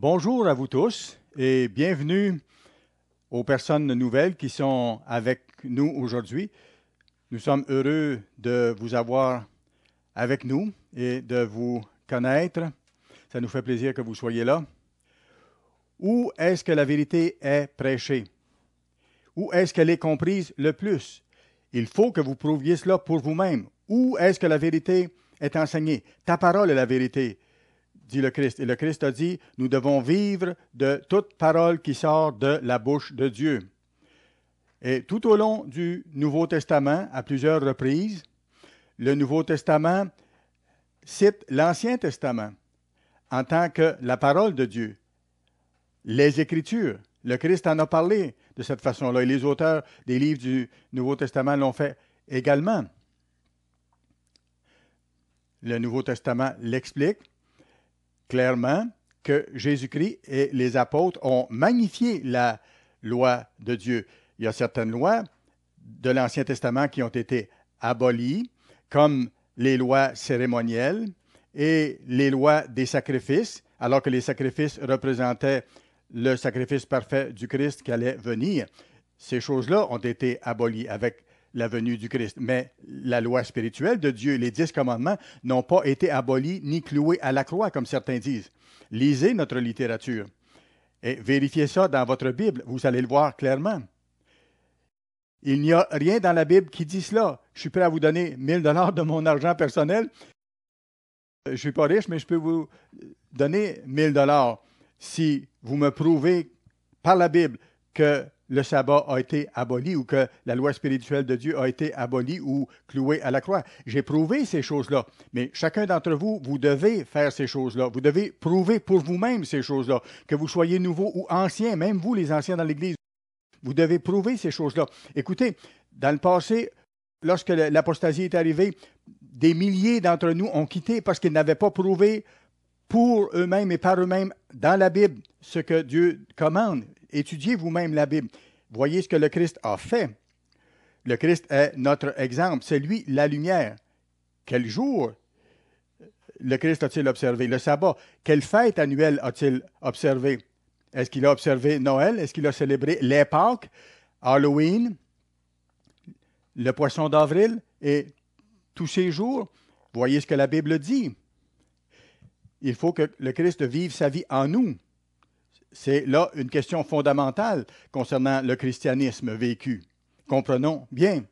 Bonjour à vous tous et bienvenue aux personnes nouvelles qui sont avec nous aujourd'hui. Nous sommes heureux de vous avoir avec nous et de vous connaître. Ça nous fait plaisir que vous soyez là. Où est-ce que la vérité est prêchée? Où est-ce qu'elle est comprise le plus? Il faut que vous prouviez cela pour vous-même. Où est-ce que la vérité est enseignée? Ta parole est la vérité, dit le Christ. Et le Christ a dit, nous devons vivre de toute parole qui sort de la bouche de Dieu. Et tout au long du Nouveau Testament, à plusieurs reprises, le Nouveau Testament cite l'Ancien Testament en tant que la parole de Dieu. Les Écritures, le Christ en a parlé de cette façon-là, et les auteurs des livres du Nouveau Testament l'ont fait également. Le Nouveau Testament l'explique clairement que Jésus-Christ et les apôtres ont magnifié la loi de Dieu. Il y a certaines lois de l'Ancien Testament qui ont été abolies, comme les lois cérémonielles et les lois des sacrifices, alors que les sacrifices représentaient le sacrifice parfait du Christ qui allait venir. Ces choses-là ont été abolies avec la venue du Christ. Mais la loi spirituelle de Dieu, les 10 commandements, n'ont pas été abolis ni cloués à la croix, comme certains disent. Lisez notre littérature et vérifiez ça dans votre Bible. Vous allez le voir clairement. Il n'y a rien dans la Bible qui dit cela. Je suis prêt à vous donner 1000 $ de mon argent personnel. Je ne suis pas riche, mais je peux vous donner 1000 $ si vous me prouvez par la Bible que le sabbat a été aboli ou que la loi spirituelle de Dieu a été abolie ou clouée à la croix. J'ai prouvé ces choses-là, mais chacun d'entre vous, vous devez faire ces choses-là. Vous devez prouver pour vous-même ces choses-là, que vous soyez nouveau ou ancien, même vous, les anciens dans l'Église. Vous devez prouver ces choses-là. Écoutez, dans le passé, lorsque l'apostasie est arrivée, des milliers d'entre nous ont quitté parce qu'ils n'avaient pas prouvé pour eux-mêmes et par eux-mêmes dans la Bible ce que Dieu commande. Étudiez vous-même la Bible. Voyez ce que le Christ a fait. Le Christ est notre exemple. C'est lui la lumière. Quel jour le Christ a-t-il observé? Le sabbat. Quelle fête annuelle a-t-il observé? Est-ce qu'il a observé Noël? Est-ce qu'il a célébré les Pâques, Halloween, le poisson d'avril et tous ces jours? Voyez ce que la Bible dit. Il faut que le Christ vive sa vie en nous. C'est là une question fondamentale concernant le christianisme vécu. Comprenons bien.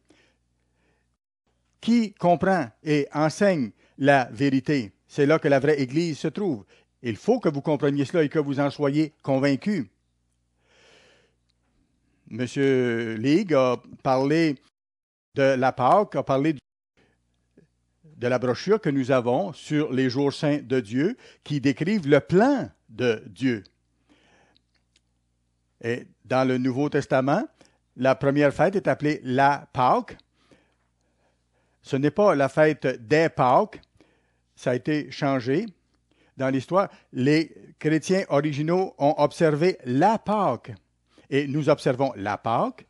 Qui comprend et enseigne la vérité? C'est là que la vraie Église se trouve. Il faut que vous compreniez cela et que vous en soyez convaincus. M. League a parlé de la Pâque, a parlé de la brochure que nous avons sur les jours saints de Dieu qui décrivent le plan de Dieu. Et dans le Nouveau Testament, la première fête est appelée la Pâque. Ce n'est pas la fête des Pâques, ça a été changé dans l'histoire. Les chrétiens originaux ont observé la Pâque. Et nous observons la Pâque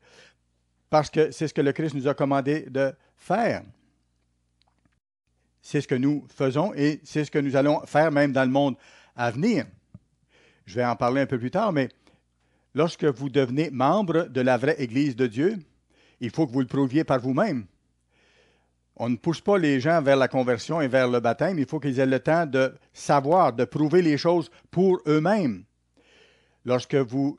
parce que c'est ce que le Christ nous a commandé de faire. C'est ce que nous faisons et c'est ce que nous allons faire même dans le monde à venir. Je vais en parler un peu plus tard, mais lorsque vous devenez membre de la vraie Église de Dieu, il faut que vous le prouviez par vous-même. On ne pousse pas les gens vers la conversion et vers le baptême. Il faut qu'ils aient le temps de savoir, de prouver les choses pour eux-mêmes. Lorsque vous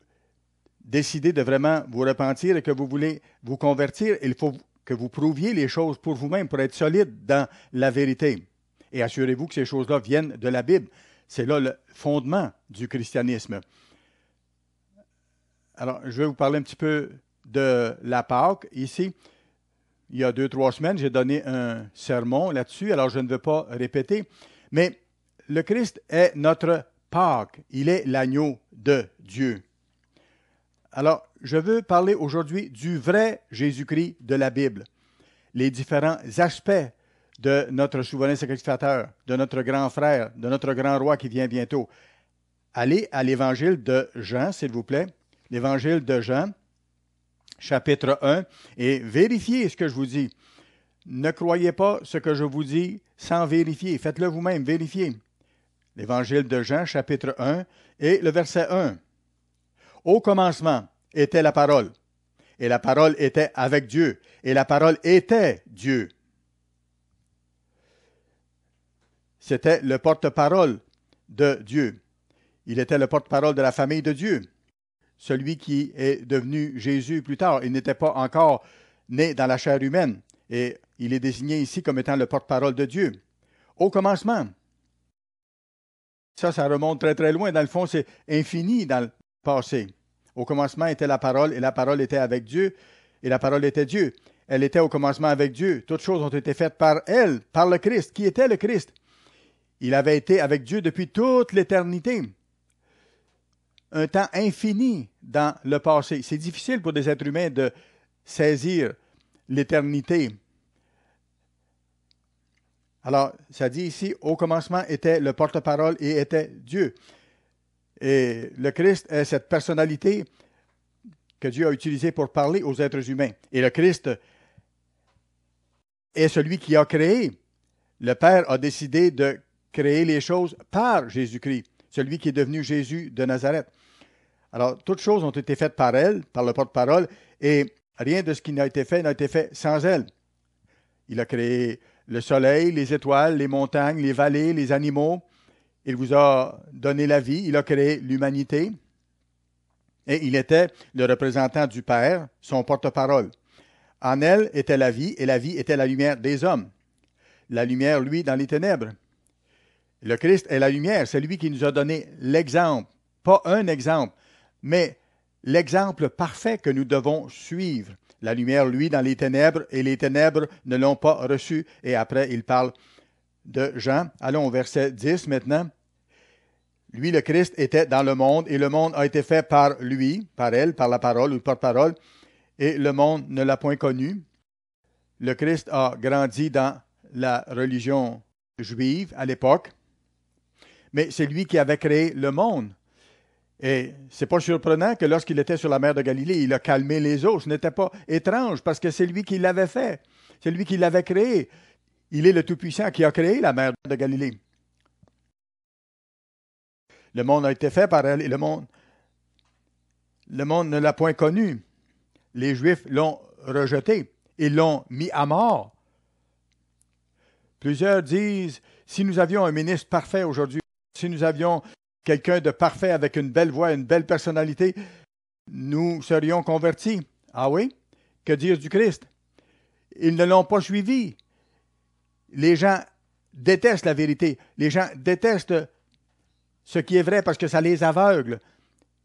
décidez de vraiment vous repentir et que vous voulez vous convertir, il faut que vous prouviez les choses pour vous-même, pour être solide dans la vérité. Et assurez-vous que ces choses-là viennent de la Bible. C'est là le fondement du christianisme. Alors, je vais vous parler un petit peu de la Pâque ici. Il y a 2-3 semaines, j'ai donné un sermon là-dessus, alors je ne veux pas répéter. Mais le Christ est notre Pâque. Il est l'agneau de Dieu. Alors, je veux parler aujourd'hui du vrai Jésus-Christ de la Bible. Les différents aspects de notre souverain sacrificateur, de notre grand frère, de notre grand roi qui vient bientôt. Allez à l'évangile de Jean, s'il vous plaît. L'évangile de Jean, chapitre 1, et vérifiez ce que je vous dis. Ne croyez pas ce que je vous dis sans vérifier. Faites-le vous-même, vérifiez. l'Évangile de Jean, chapitre 1, et le verset 1. Au commencement était la parole, et la parole était avec Dieu, et la parole était Dieu. C'était le porte-parole de Dieu. Il était le porte-parole de la famille de Dieu. Celui qui est devenu Jésus plus tard. Il n'était pas encore né dans la chair humaine. Et il est désigné ici comme étant le porte-parole de Dieu. Au commencement. Ça remonte très très loin. Dans le fond, c'est infini dans le passé. Au commencement était la parole, et la parole était avec Dieu, et la parole était Dieu. Elle était au commencement avec Dieu. Toutes choses ont été faites par elle, par le Christ. Qui était le Christ? Il avait été avec Dieu depuis toute l'éternité. Un temps infini dans le passé. C'est difficile pour des êtres humains de saisir l'éternité. Alors, ça dit ici, au commencement était le porte-parole et était Dieu. Et le Christ est cette personnalité que Dieu a utilisée pour parler aux êtres humains. Et le Christ est celui qui a créé. Le Père a décidé de créer les choses par Jésus-Christ, celui qui est devenu Jésus de Nazareth. Alors, toutes choses ont été faites par elle, par le porte-parole, et rien de ce qui n'a été fait sans elle. Il a créé le soleil, les étoiles, les montagnes, les vallées, les animaux. Il vous a donné la vie. Il a créé l'humanité. Et il était le représentant du Père, son porte-parole. En elle était la vie, et la vie était la lumière des hommes. La lumière, lui, dans les ténèbres. Le Christ est la lumière. C'est lui qui nous a donné l'exemple. Pas un exemple, mais l'exemple parfait que nous devons suivre. La lumière, lui, dans les ténèbres, et les ténèbres ne l'ont pas reçu. Et après, il parle de Jean. Allons au verset 10 maintenant. Lui, le Christ, était dans le monde, et le monde a été fait par lui, par elle, par la parole ou le porte-parole, et le monde ne l'a point connu. Le Christ a grandi dans la religion juive à l'époque, mais c'est lui qui avait créé le monde. Et c'est pas surprenant que lorsqu'il était sur la mer de Galilée, il a calmé les eaux. Ce n'était pas étrange parce que c'est lui qui l'avait fait. C'est lui qui l'avait créé. Il est le Tout-Puissant qui a créé la mer de Galilée. Le monde a été fait par elle et le monde ne l'a point connu. Les Juifs l'ont rejeté. Ils l'ont mis à mort. Plusieurs disent, si nous avions un ministre parfait aujourd'hui, si nous avions quelqu'un de parfait avec une belle voix, une belle personnalité, nous serions convertis. Ah oui? Que dire du Christ? Ils ne l'ont pas suivi. Les gens détestent la vérité. Les gens détestent ce qui est vrai parce que ça les aveugle.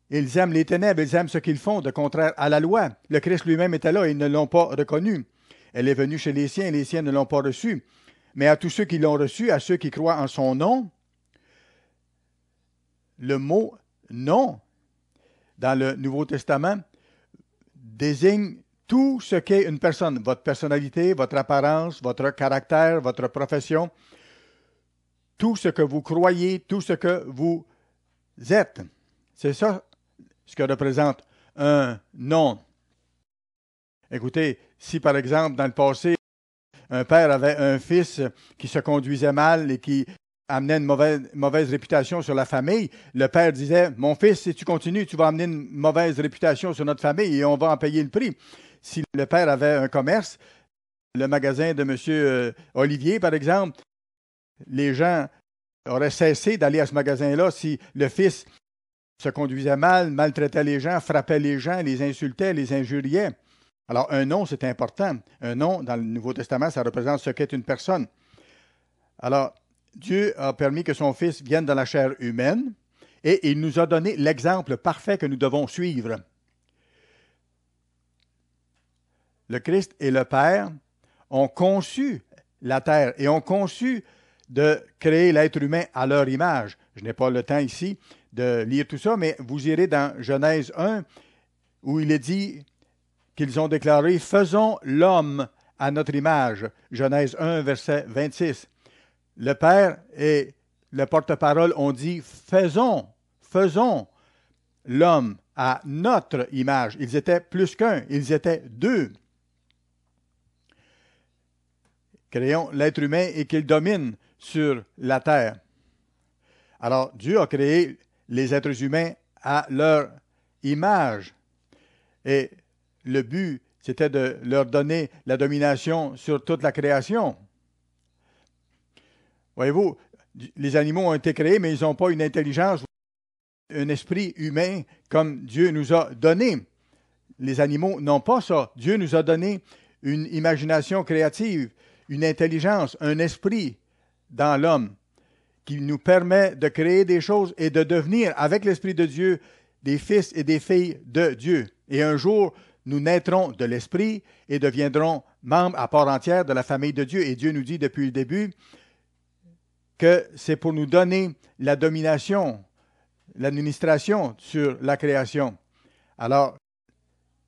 Ils aiment les ténèbres, ils aiment ce qu'ils font, de contraire à la loi. Le Christ lui-même était là et ils ne l'ont pas reconnu. Elle est venue chez les siens et les siens ne l'ont pas reçue. Mais à tous ceux qui l'ont reçu, à ceux qui croient en son nom, le mot « nom » dans le Nouveau Testament désigne tout ce qu'est une personne, votre personnalité, votre apparence, votre caractère, votre profession, tout ce que vous croyez, tout ce que vous êtes. C'est ça ce que représente un nom. Écoutez, si par exemple dans le passé, un père avait un fils qui se conduisait mal et qui amenait une mauvaise réputation sur la famille, le père disait, « Mon fils, si tu continues, tu vas amener une mauvaise réputation sur notre famille et on va en payer le prix. » Si le père avait un commerce, le magasin de M. Olivier, par exemple, les gens auraient cessé d'aller à ce magasin-là si le fils se conduisait mal, maltraitait les gens, frappait les gens, les insultait, les injuriait. Alors, un nom, c'est important. Un nom, dans le Nouveau Testament, ça représente ce qu'est une personne. Alors, Dieu a permis que son Fils vienne dans la chair humaine et il nous a donné l'exemple parfait que nous devons suivre. Le Christ et le Père ont conçu la terre et ont conçu de créer l'être humain à leur image. Je n'ai pas le temps ici de lire tout ça, mais vous irez dans Genèse 1 où il est dit qu'ils ont déclaré « Faisons l'homme à notre image ». Genèse 1, verset 26. Le Père et le porte-parole ont dit « Faisons l'homme à notre image ». Ils étaient plus qu'un, ils étaient deux. Créons l'être humain et qu'il domine sur la terre. Alors, Dieu a créé les êtres humains à leur image. Et le but, c'était de leur donner la domination sur toute la création. Voyez-vous, les animaux ont été créés, mais ils n'ont pas une intelligence, un esprit humain comme Dieu nous a donné. Les animaux n'ont pas ça. Dieu nous a donné une imagination créative, une intelligence, un esprit dans l'homme qui nous permet de créer des choses et de devenir, avec l'Esprit de Dieu, des fils et des filles de Dieu. Et un jour, nous naîtrons de l'Esprit et deviendrons membres à part entière de la famille de Dieu. Et Dieu nous dit depuis le début que c'est pour nous donner la domination, l'administration sur la création. Alors,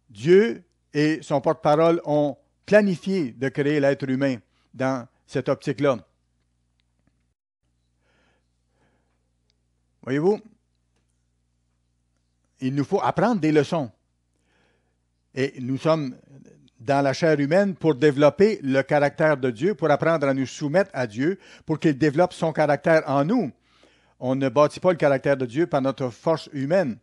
Dieu et son porte-parole ont planifié de créer l'être humain dans cette optique-là. Voyez-vous, il nous faut apprendre des leçons. Et nous sommes dans la chair humaine pour développer le caractère de Dieu, pour apprendre à nous soumettre à Dieu, pour qu'il développe son caractère en nous. On ne bâtit pas le caractère de Dieu par notre force humaine.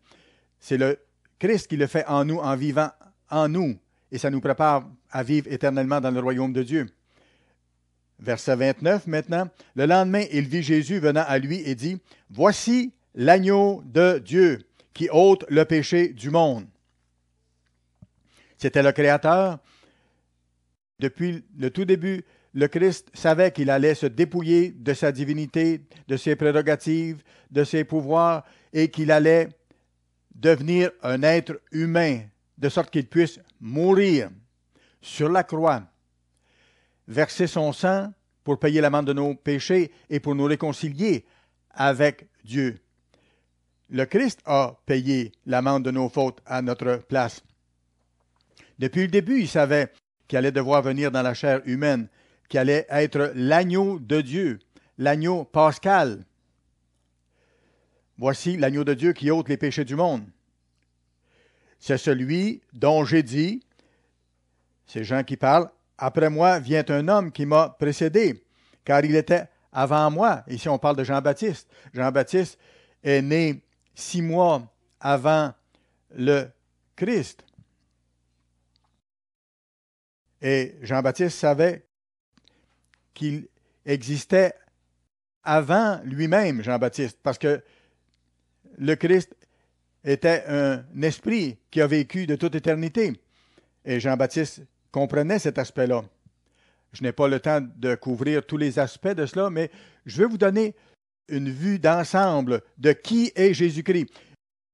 C'est le Christ qui le fait en nous, en vivant en nous. Et ça nous prépare à vivre éternellement dans le royaume de Dieu. Verset 29 maintenant. Le lendemain, il vit Jésus venant à lui et dit, « Voici l'agneau de Dieu qui ôte le péché du monde. » C'était le Créateur. Depuis le tout début, le Christ savait qu'il allait se dépouiller de sa divinité, de ses prérogatives, de ses pouvoirs, et qu'il allait devenir un être humain, de sorte qu'il puisse mourir sur la croix, verser son sang pour payer l'amende de nos péchés et pour nous réconcilier avec Dieu. Le Christ a payé l'amende de nos fautes à notre place. Depuis le début, il savait qu'il allait devoir venir dans la chair humaine, qu'il allait être l'agneau de Dieu, l'agneau pascal. Voici l'agneau de Dieu qui ôte les péchés du monde. C'est celui dont j'ai dit, c'est Jean qui parle, « Après moi vient un homme qui m'a précédé, car il était avant moi. » Ici, on parle de Jean-Baptiste. Jean-Baptiste est né 6 mois avant le Christ. Et Jean-Baptiste savait qu'il existait avant lui-même, Jean-Baptiste, parce que le Christ était un esprit qui a vécu de toute éternité. Et Jean-Baptiste comprenait cet aspect-là. Je n'ai pas le temps de couvrir tous les aspects de cela, mais je vais vous donner une vue d'ensemble de qui est Jésus-Christ.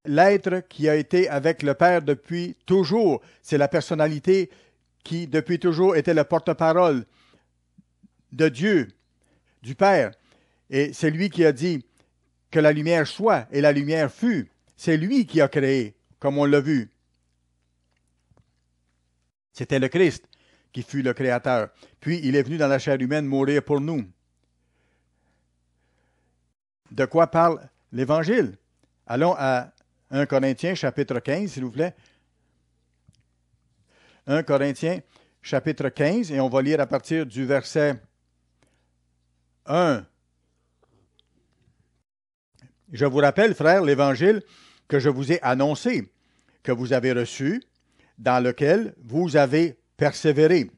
L'être qui a été avec le Père depuis toujours, c'est la personnalité qui depuis toujours était le porte-parole de Dieu, du Père. Et c'est lui qui a dit que la lumière soit et la lumière fut. C'est lui qui a créé, comme on l'a vu. C'était le Christ qui fut le Créateur. Puis il est venu dans la chair humaine mourir pour nous. De quoi parle l'Évangile? Allons à 1 Corinthiens, chapitre 15, s'il vous plaît. 1 Corinthiens, chapitre 15, et on va lire à partir du verset 1. Je vous rappelle, frères, l'Évangile que je vous ai annoncé, que vous avez reçu, dans lequel vous avez persévéré,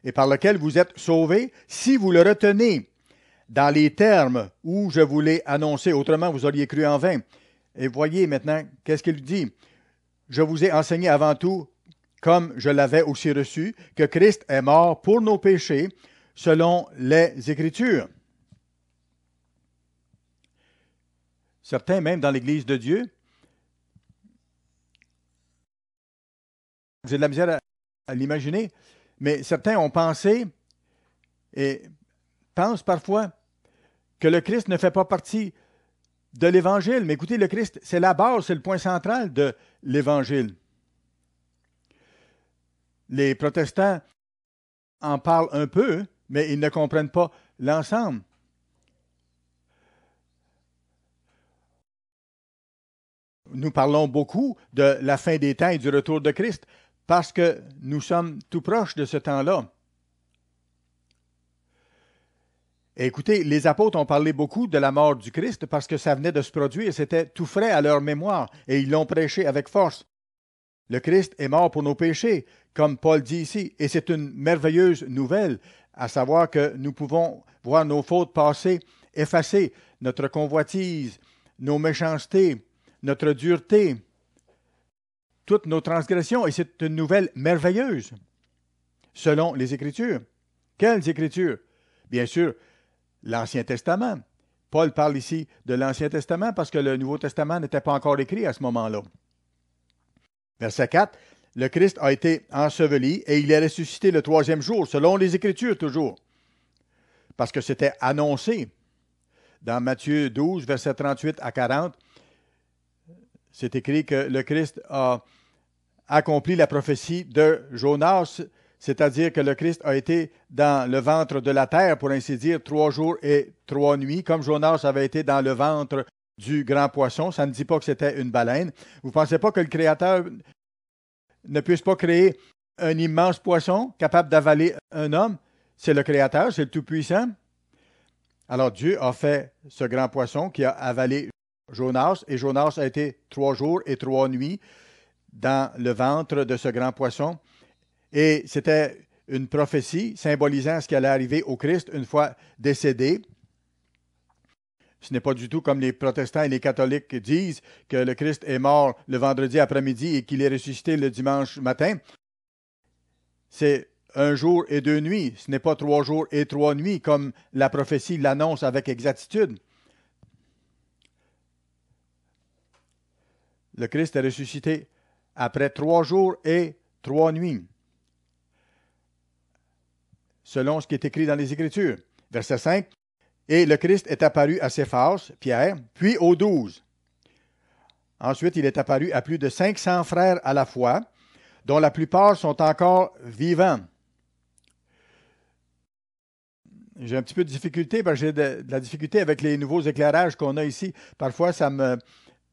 et par lequel vous êtes sauvés, si vous le retenez dans les termes où je vous l'ai annoncé, autrement vous auriez cru en vain. Et voyez maintenant, qu'est-ce qu'il dit? Je vous ai enseigné avant tout, comme je l'avais aussi reçu, que Christ est mort pour nos péchés, selon les Écritures. Certains, même dans l'Église de Dieu, j'ai de la misère à l'imaginer, mais certains ont pensé et pensent parfois que le Christ ne fait pas partie de l'Évangile. Mais écoutez, le Christ, c'est la base, c'est le point central de l'Évangile. Les protestants en parlent un peu, mais ils ne comprennent pas l'ensemble. Nous parlons beaucoup de la fin des temps et du retour de Christ parce que nous sommes tout proches de ce temps-là. Et écoutez, les apôtres ont parlé beaucoup de la mort du Christ parce que ça venait de se produire, c'était tout frais à leur mémoire, et ils l'ont prêché avec force. Le Christ est mort pour nos péchés, comme Paul dit ici, et c'est une merveilleuse nouvelle, à savoir que nous pouvons voir nos fautes passées effacées, notre convoitise, nos méchancetés, notre dureté, toutes nos transgressions, et c'est une nouvelle merveilleuse, selon les Écritures. Quelles Écritures? Bien sûr, l'Ancien Testament. Paul parle ici de l'Ancien Testament parce que le Nouveau Testament n'était pas encore écrit à ce moment-là. Verset 4, le Christ a été enseveli et il est ressuscité le troisième jour, selon les Écritures toujours, parce que c'était annoncé. Dans Matthieu 12, versets 38 à 40, c'est écrit que le Christ a accompli la prophétie de Jonas, c'est-à-dire que le Christ a été dans le ventre de la terre, pour ainsi dire, 3 jours et 3 nuits, comme Jonas avait été dans le ventre du grand poisson. Ça ne dit pas que c'était une baleine. Vous ne pensez pas que le Créateur ne puisse pas créer un immense poisson capable d'avaler un homme? C'est le Créateur, c'est le Tout-Puissant. Alors Dieu a fait ce grand poisson qui a avalé Jonas, et Jonas a été 3 jours et 3 nuits dans le ventre de ce grand poisson. Et c'était une prophétie symbolisant ce qui allait arriver au Christ une fois décédé. Ce n'est pas du tout comme les protestants et les catholiques disent que le Christ est mort le vendredi après-midi et qu'il est ressuscité le dimanche matin. C'est 1 jour et 2 nuits. Ce n'est pas 3 jours et 3 nuits comme la prophétie l'annonce avec exactitude. Le Christ est ressuscité après 3 jours et 3 nuits, selon ce qui est écrit dans les Écritures. Verset 5. Et le Christ est apparu à Céphas, Pierre, puis aux 12. Ensuite, il est apparu à plus de 500 frères à la fois, dont la plupart sont encore vivants. J'ai un petit peu de difficulté, parce que j'ai de la difficulté avec les nouveaux éclairages qu'on a ici. Parfois, ça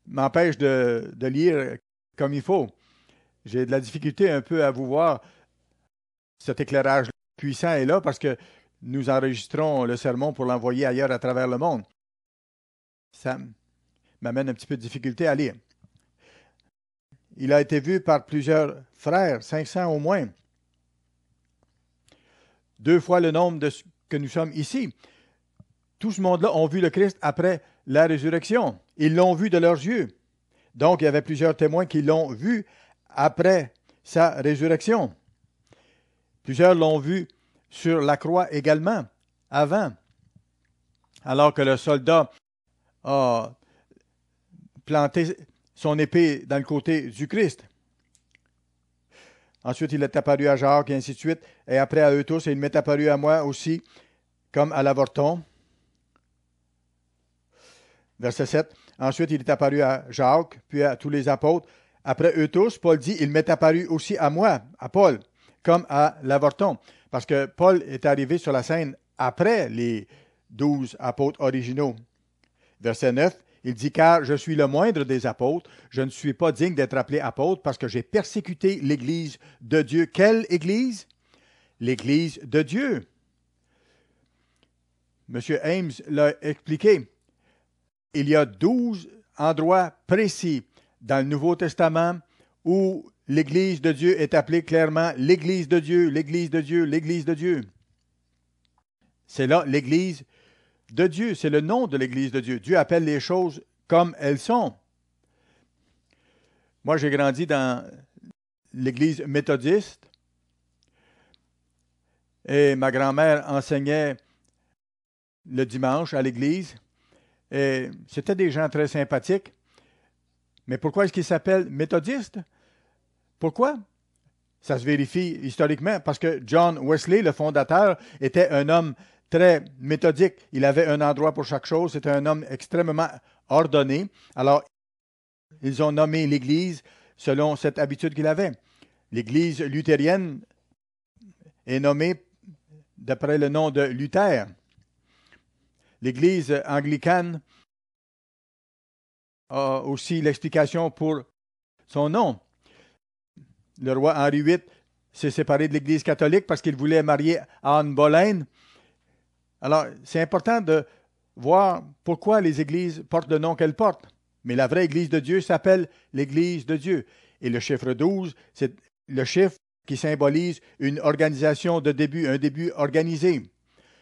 m'empêche de lire comme il faut. J'ai de la difficulté un peu à vous voir. Cet éclairage puissant est là parce que nous enregistrons le sermon pour l'envoyer ailleurs à travers le monde. Ça m'amène un petit peu de difficulté à lire. Il a été vu par plusieurs frères, 500 au moins. 2 fois le nombre de ce que nous sommes ici. Tout ce monde-là ont vu le Christ après la résurrection. Ils l'ont vu de leurs yeux. Donc, il y avait plusieurs témoins qui l'ont vu après sa résurrection. Plusieurs l'ont vu sur la croix également, avant, alors que le soldat a planté son épée dans le côté du Christ. Ensuite, il est apparu à Jacques, et ainsi de suite, et après à eux tous, et il m'est apparu à moi aussi, comme à l'avorton. Verset 7. Ensuite, il est apparu à Jacques, puis à tous les apôtres. Après eux tous, Paul dit, il m'est apparu aussi à moi, à Paul, comme à l'avorton. Parce que Paul est arrivé sur la scène après les 12 apôtres originaux. Verset 9, il dit, car je suis le moindre des apôtres, je ne suis pas digne d'être appelé apôtre parce que j'ai persécuté l'Église de Dieu. Quelle Église? L'Église de Dieu. M. Ames l'a expliqué. Il y a 12 endroits précis dans le Nouveau Testament où l'Église de Dieu est appelée clairement l'Église de Dieu, l'Église de Dieu, l'Église de Dieu. C'est là l'Église de Dieu, c'est le nom de l'Église de Dieu. Dieu appelle les choses comme elles sont. Moi, j'ai grandi dans l'Église méthodiste et ma grand-mère enseignait le dimanche à l'Église. Et c'était des gens très sympathiques. Mais pourquoi est-ce qu'ils s'appellent méthodistes? Pourquoi? Ça se vérifie historiquement parce que John Wesley, le fondateur, était un homme très méthodique. Il avait un endroit pour chaque chose. C'était un homme extrêmement ordonné. Alors, ils ont nommé l'Église selon cette habitude qu'il avait. L'Église luthérienne est nommée d'après le nom de Luther. L'Église anglicane a aussi l'explication pour son nom. Le roi Henri VIII s'est séparé de l'Église catholique parce qu'il voulait marier Anne Boleyn. Alors, c'est important de voir pourquoi les églises portent le nom qu'elles portent. Mais la vraie Église de Dieu s'appelle l'Église de Dieu. Et le chiffre 12, c'est le chiffre qui symbolise une organisation de début, un début organisé.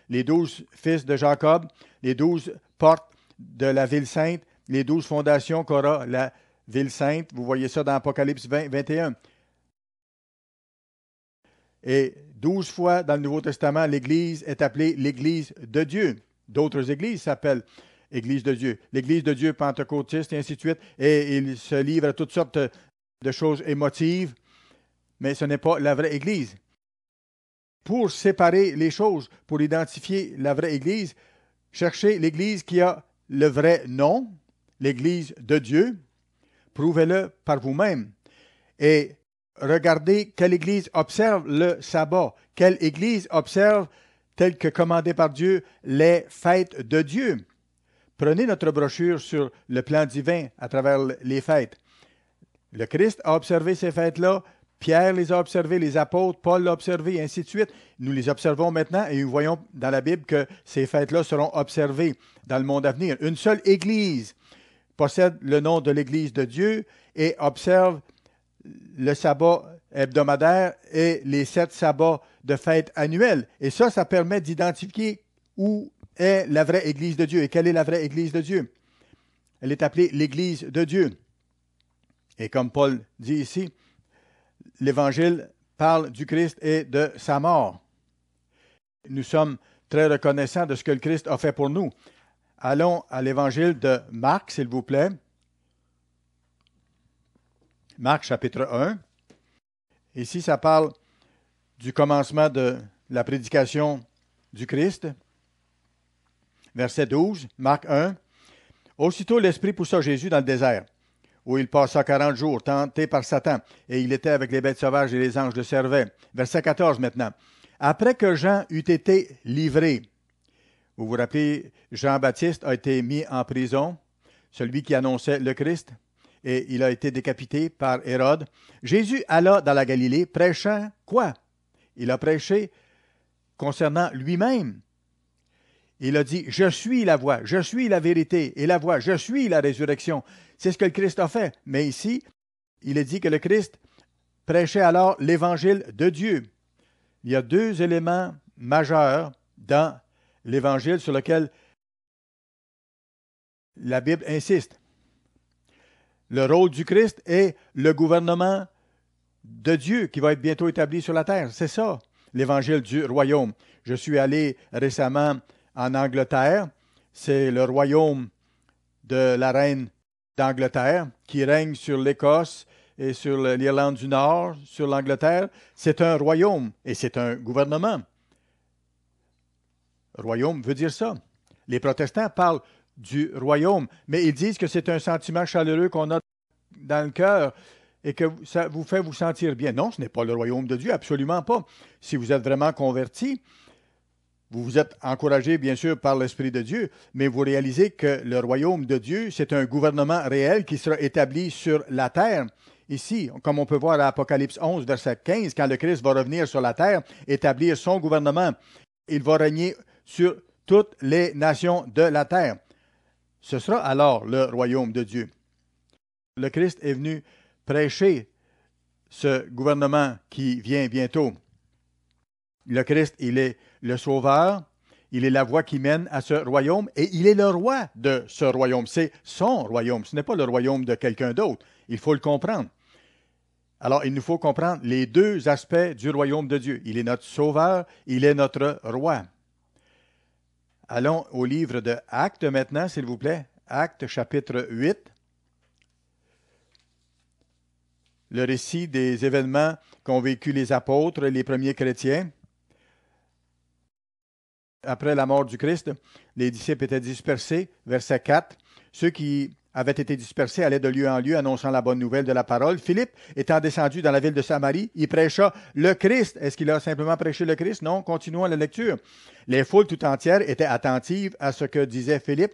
Les 12 fils de Jacob, les 12 portes de la ville sainte, les 12 fondations qu'aura la ville sainte. Vous voyez ça dans Apocalypse 20, 21. Et 12 fois dans le Nouveau Testament, l'Église est appelée l'Église de Dieu. D'autres églises s'appellent Église de Dieu. L'Église de Dieu pentecôtiste et ainsi de suite. Et il se livre à toutes sortes de choses émotives, mais ce n'est pas la vraie Église. Pour séparer les choses, pour identifier la vraie Église, cherchez l'Église qui a le vrai nom, l'Église de Dieu. Prouvez-le par vous-même. Et regardez quelle Église observe le sabbat, quelle Église observe, tel que commandé par Dieu, les fêtes de Dieu. Prenez notre brochure sur le plan divin à travers les fêtes. Le Christ a observé ces fêtes-là, Pierre les a observées, les apôtres, Paul l'a observé, et ainsi de suite. Nous les observons maintenant et nous voyons dans la Bible que ces fêtes-là seront observées dans le monde à venir. Une seule Église possède le nom de l'Église de Dieu et observe le sabbat hebdomadaire et les 7 sabbats de fêtes annuelles. Et ça permet d'identifier où est la vraie Église de Dieu. Et quelle est la vraie Église de Dieu? Elle est appelée l'Église de Dieu. Et comme Paul dit ici, l'Évangile parle du Christ et de sa mort. Nous sommes très reconnaissants de ce que le Christ a fait pour nous. Allons à l'Évangile de Marc, s'il vous plaît. Marc, chapitre 1. Ici, ça parle du commencement de la prédication du Christ. Verset 12, Marc 1. Aussitôt, l'Esprit poussa Jésus dans le désert, où il passa 40 jours, tenté par Satan, et il était avec les bêtes sauvages et les anges le servaient. Verset 14 maintenant. Après que Jean eut été livré, vous vous rappelez, Jean-Baptiste a été mis en prison, celui qui annonçait le Christ, et il a été décapité par Hérode. Jésus alla dans la Galilée, prêchant quoi? Il a prêché concernant lui-même. Il a dit, je suis la voie, je suis la vérité et la voie, je suis la résurrection. C'est ce que le Christ a fait. Mais ici, il est dit que le Christ prêchait alors l'évangile de Dieu. Il y a 2 éléments majeurs dans l'évangile sur lesquels la Bible insiste. Le rôle du Christ est le gouvernement de Dieu qui va être bientôt établi sur la terre. C'est ça, l'évangile du royaume. Je suis allé récemment en Angleterre. C'est le royaume de la reine d'Angleterre qui règne sur l'Écosse et sur l'Irlande du Nord, sur l'Angleterre. C'est un royaume et c'est un gouvernement. Royaume veut dire ça. Les protestants parlent du royaume, mais ils disent que c'est un sentiment chaleureux qu'on a dans le cœur et que ça vous fait vous sentir bien. Non, ce n'est pas le royaume de Dieu, absolument pas. Si vous êtes vraiment converti, vous vous êtes encouragé, bien sûr, par l'Esprit de Dieu, mais vous réalisez que le royaume de Dieu, c'est un gouvernement réel qui sera établi sur la terre. Ici, comme on peut voir à Apocalypse 11, verset 15, quand le Christ va revenir sur la terre, établir son gouvernement, il va régner sur toutes les nations de la terre. Ce sera alors le royaume de Dieu. Le Christ est venu prêcher ce gouvernement qui vient bientôt. Le Christ, il est le Sauveur, il est la voie qui mène à ce royaume et il est le roi de ce royaume. C'est son royaume, ce n'est pas le royaume de quelqu'un d'autre. Il faut le comprendre. Alors, il nous faut comprendre les 2 aspects du royaume de Dieu. Il est notre Sauveur, il est notre roi. Allons au livre de Actes maintenant, s'il vous plaît. Actes, chapitre 8. Le récit des événements qu'ont vécu les apôtres et les premiers chrétiens. Après la mort du Christ, les disciples étaient dispersés. Verset 4. Ceux qui avaient été dispersés allaient de lieu en lieu annonçant la bonne nouvelle de la parole. Philippe, étant descendu dans la ville de Samarie, il prêcha le Christ. Est-ce qu'il a simplement prêché le Christ? Non, continuons la lecture. Les foules tout entières étaient attentives à ce que disait Philippe.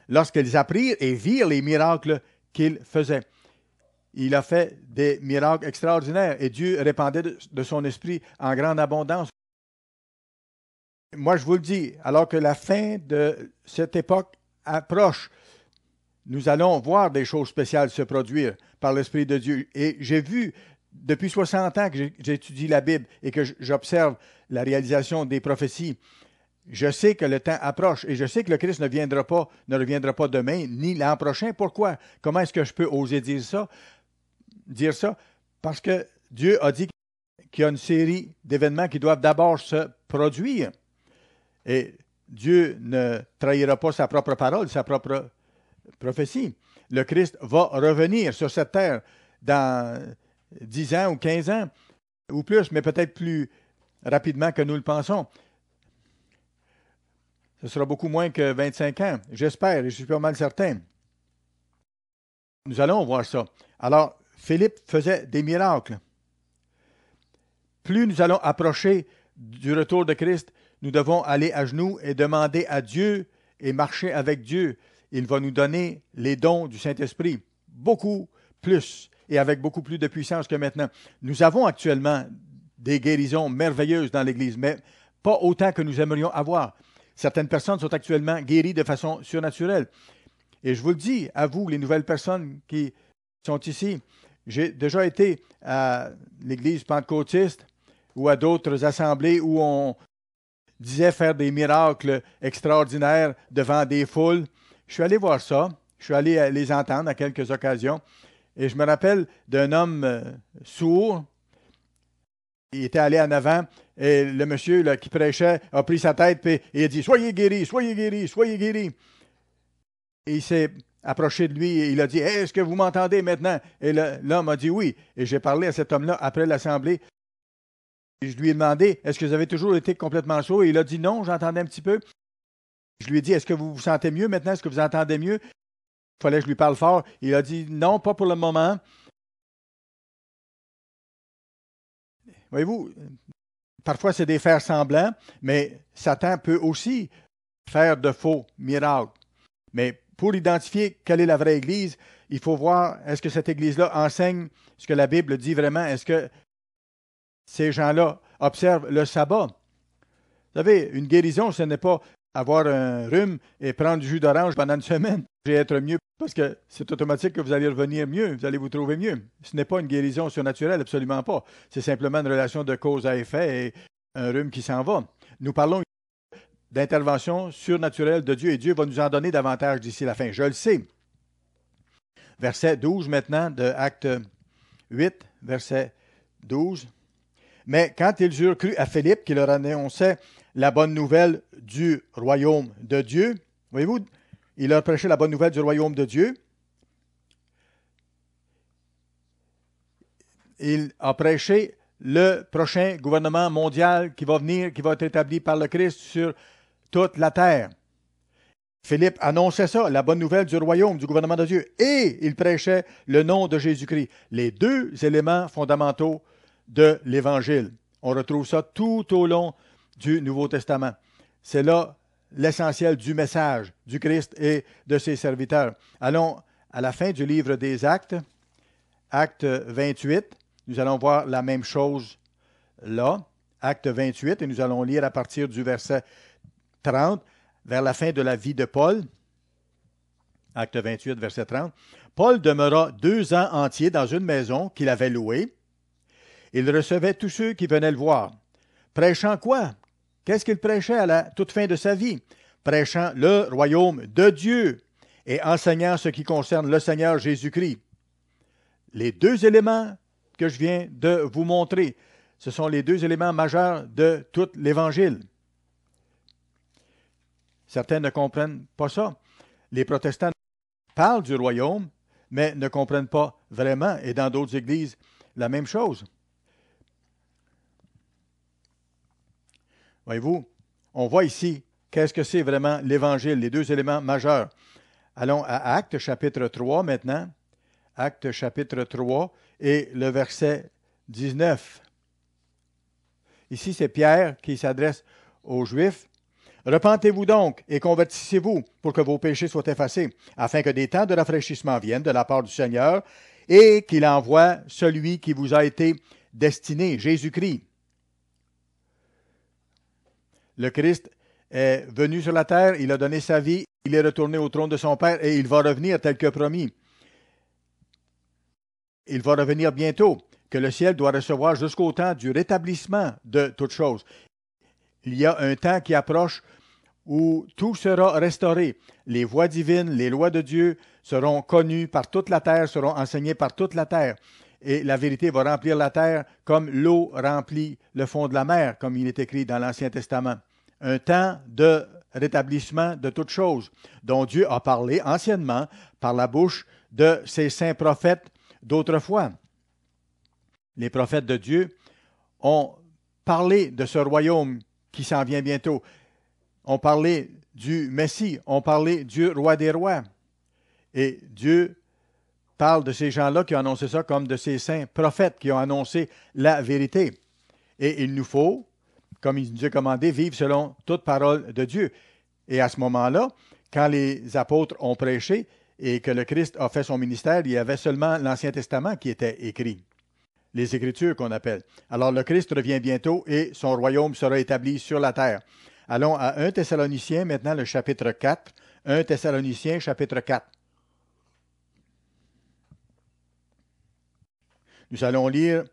Lorsqu'ils apprirent et virent les miracles qu'il faisait. Il a fait des miracles extraordinaires et Dieu répandait de son esprit en grande abondance. Moi, je vous le dis, alors que la fin de cette époque approche, nous allons voir des choses spéciales se produire par l'Esprit de Dieu. Et j'ai vu, depuis 60 ans que j'étudie la Bible et que j'observe la réalisation des prophéties, je sais que le temps approche et je sais que le Christ ne reviendra pas demain ni l'an prochain. Pourquoi? Comment est-ce que je peux oser dire ça? Dire ça? Parce que Dieu a dit qu'il y a une série d'événements qui doivent d'abord se produire. Et Dieu ne trahira pas sa propre parole, sa propre prophétie. Le Christ va revenir sur cette terre dans 10 ans ou 15 ans ou plus, mais peut-être plus rapidement que nous le pensons. Ce sera beaucoup moins que 25 ans, j'espère, et je suis pas mal certain. Nous allons voir ça. Alors, Philippe faisait des miracles. Plus nous allons approcher du retour de Christ, nous devons aller à genoux et demander à Dieu et marcher avec Dieu. Il va nous donner les dons du Saint-Esprit, beaucoup plus et avec beaucoup plus de puissance que maintenant. Nous avons actuellement des guérisons merveilleuses dans l'Église, mais pas autant que nous aimerions avoir. Certaines personnes sont actuellement guéries de façon surnaturelle. Et je vous le dis, à vous, les nouvelles personnes qui sont ici, j'ai déjà été à l'Église pentecôtiste ou à d'autres assemblées où on disait faire des miracles extraordinaires devant des foules. Je suis allé voir ça. Je suis allé les entendre à quelques occasions. Et je me rappelle d'un homme sourd. Il était allé en avant et le monsieur là, qui prêchait a pris sa tête et il a dit « Soyez guéris, soyez guéris, soyez guéris ». Et il s'est approché de lui et il a dit « Est-ce que vous m'entendez maintenant ?» Et l'homme a dit « Oui ». Et j'ai parlé à cet homme-là après l'assemblée. Je lui ai demandé « Est-ce que vous avez toujours été complètement sourd ?» Et il a dit « Non, j'entendais un petit peu ». Je lui ai dit « Est-ce que vous vous sentez mieux maintenant? Est-ce que vous entendez mieux? » Il fallait que je lui parle fort. Il a dit « Non, pas pour le moment. » Voyez-vous, parfois c'est des faire semblants, mais Satan peut aussi faire de faux miracles. Mais pour identifier quelle est la vraie Église, il faut voir, est-ce que cette Église-là enseigne ce que la Bible dit vraiment? Est-ce que ces gens-là observent le sabbat? Vous savez, une guérison, ce n'est pas avoir un rhume et prendre du jus d'orange pendant une semaine et être mieux, parce que c'est automatique que vous allez revenir mieux, vous allez vous trouver mieux. Ce n'est pas une guérison surnaturelle, absolument pas. C'est simplement une relation de cause à effet et un rhume qui s'en va. Nous parlons d'intervention surnaturelle de Dieu et Dieu va nous en donner davantage d'ici la fin. Je le sais. Verset 12 maintenant de Acte 8, verset 12. Mais quand ils eurent cru à Philippe qui leur annonçait la bonne nouvelle du royaume de Dieu, voyez-vous, il leur prêchait la bonne nouvelle du royaume de Dieu. Il a prêché le prochain gouvernement mondial qui va venir, qui va être établi par le Christ sur toute la terre. Philippe annonçait ça, la bonne nouvelle du royaume, du gouvernement de Dieu, et il prêchait le nom de Jésus-Christ. Les deux éléments fondamentaux de l'Évangile. On retrouve ça tout au long du Nouveau Testament. C'est là l'essentiel du message du Christ et de ses serviteurs. Allons à la fin du livre des Actes, Acte 28. Nous allons voir la même chose là, Acte 28, et nous allons lire à partir du verset 30, vers la fin de la vie de Paul. Acte 28, verset 30. Paul demeura 2 ans entiers dans une maison qu'il avait louée. Il recevait tous ceux qui venaient le voir. Prêchant quoi? Qu'est-ce qu'il prêchait à la toute fin de sa vie? Prêchant le royaume de Dieu et enseignant ce qui concerne le Seigneur Jésus-Christ. Les deux éléments que je viens de vous montrer, ce sont les deux éléments majeurs de tout l'Évangile. Certains ne comprennent pas ça. Les protestants parlent du royaume, mais ne comprennent pas vraiment, et dans d'autres églises, la même chose. Voyez-vous, on voit ici qu'est-ce que c'est vraiment l'Évangile, les deux éléments majeurs. Allons à Actes chapitre 3 maintenant. Actes chapitre 3 et le verset 19. Ici, c'est Pierre qui s'adresse aux Juifs. Repentez-vous donc et convertissez-vous pour que vos péchés soient effacés, afin que des temps de rafraîchissement viennent de la part du Seigneur et qu'il envoie celui qui vous a été destiné, Jésus-Christ. Le Christ est venu sur la terre, il a donné sa vie, il est retourné au trône de son Père et il va revenir tel que promis. Il va revenir bientôt, que le ciel doit recevoir jusqu'au temps du rétablissement de toutes choses. Il y a un temps qui approche où tout sera restauré. Les voies divines, les lois de Dieu seront connues par toute la terre, seront enseignées par toute la terre. Et la vérité va remplir la terre comme l'eau remplit le fond de la mer, comme il est écrit dans l'Ancien Testament. Un temps de rétablissement de toutes choses, dont Dieu a parlé anciennement par la bouche de ses saints prophètes d'autrefois. Les prophètes de Dieu ont parlé de ce royaume qui s'en vient bientôt. On parlait du Messie, on parlait du roi des rois. Et Dieu parle de ces gens-là qui ont annoncé ça comme de ces saints prophètes qui ont annoncé la vérité. Et il nous faut, comme il nous a commandé, vivre selon toute parole de Dieu. Et à ce moment-là, quand les apôtres ont prêché et que le Christ a fait son ministère, il y avait seulement l'Ancien Testament qui était écrit. Les Écritures qu'on appelle. Alors le Christ revient bientôt et son royaume sera établi sur la terre. Allons à 1 Thessaloniciens, maintenant le chapitre 4. 1 Thessaloniciens, chapitre 4. Nous allons lire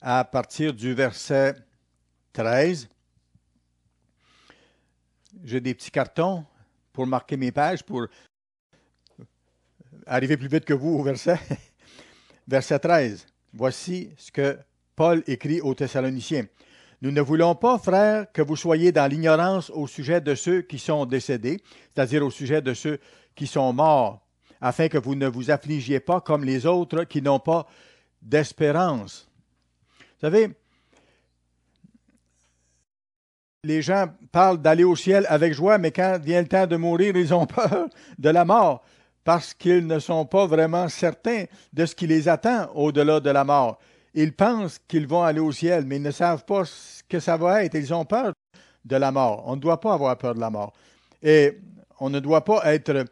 à partir du verset 13. J'ai des petits cartons pour marquer mes pages, pour arriver plus vite que vous au verset. Verset 13. Voici ce que Paul écrit aux Thessaloniciens. Nous ne voulons pas, frères, que vous soyez dans l'ignorance au sujet de ceux qui sont décédés, c'est-à-dire au sujet de ceux qui sont morts, afin que vous ne vous affligiez pas comme les autres qui n'ont pas d'espérance. Vous savez, les gens parlent d'aller au ciel avec joie, mais quand vient le temps de mourir, ils ont peur de la mort, parce qu'ils ne sont pas vraiment certains de ce qui les attend au-delà de la mort. Ils pensent qu'ils vont aller au ciel, mais ils ne savent pas ce que ça va être. Ils ont peur de la mort. On ne doit pas avoir peur de la mort. Et on ne doit pas être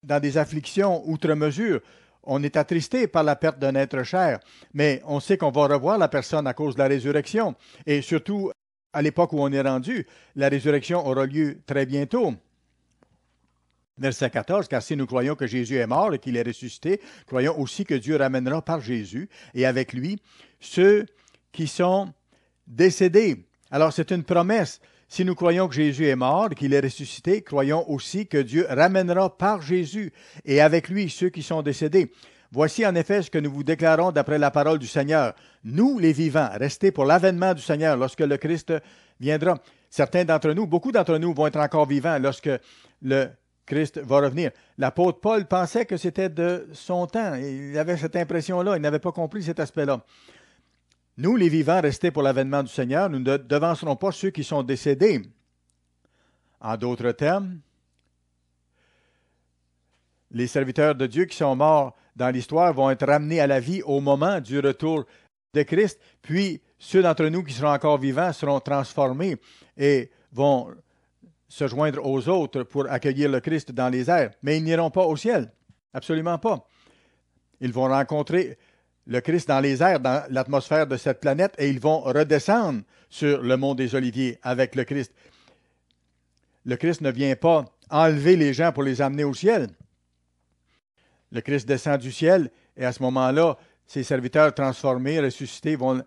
dans des afflictions outre mesure. On est attristé par la perte d'un être cher, mais on sait qu'on va revoir la personne à cause de la résurrection. Et surtout, à l'époque où on est rendu, la résurrection aura lieu très bientôt. Verset 14, car si nous croyons que Jésus est mort et qu'il est ressuscité, croyons aussi que Dieu ramènera par Jésus et avec lui ceux qui sont décédés. Alors c'est une promesse. Si nous croyons que Jésus est mort et qu'il est ressuscité, croyons aussi que Dieu ramènera par Jésus et avec lui ceux qui sont décédés. Voici en effet ce que nous vous déclarons d'après la parole du Seigneur. Nous, les vivants, restés pour l'avènement du Seigneur lorsque le Christ viendra. Certains d'entre nous, beaucoup d'entre nous vont être encore vivants lorsque le Christ va revenir. L'apôtre Paul pensait que c'était de son temps. Il avait cette impression-là. Il n'avait pas compris cet aspect-là. Nous, les vivants, restés pour l'avènement du Seigneur, nous ne devancerons pas ceux qui sont décédés. En d'autres termes, les serviteurs de Dieu qui sont morts dans l'histoire vont être ramenés à la vie au moment du retour de Christ. Puis, ceux d'entre nous qui seront encore vivants seront transformés et vont se joindre aux autres pour accueillir le Christ dans les airs. Mais ils n'iront pas au ciel. Absolument pas. Ils vont rencontrer le Christ dans les airs, dans l'atmosphère de cette planète, et ils vont redescendre sur le mont des Oliviers avec le Christ. Le Christ ne vient pas enlever les gens pour les amener au ciel. Le Christ descend du ciel, et à ce moment-là, ses serviteurs transformés, ressuscités, vont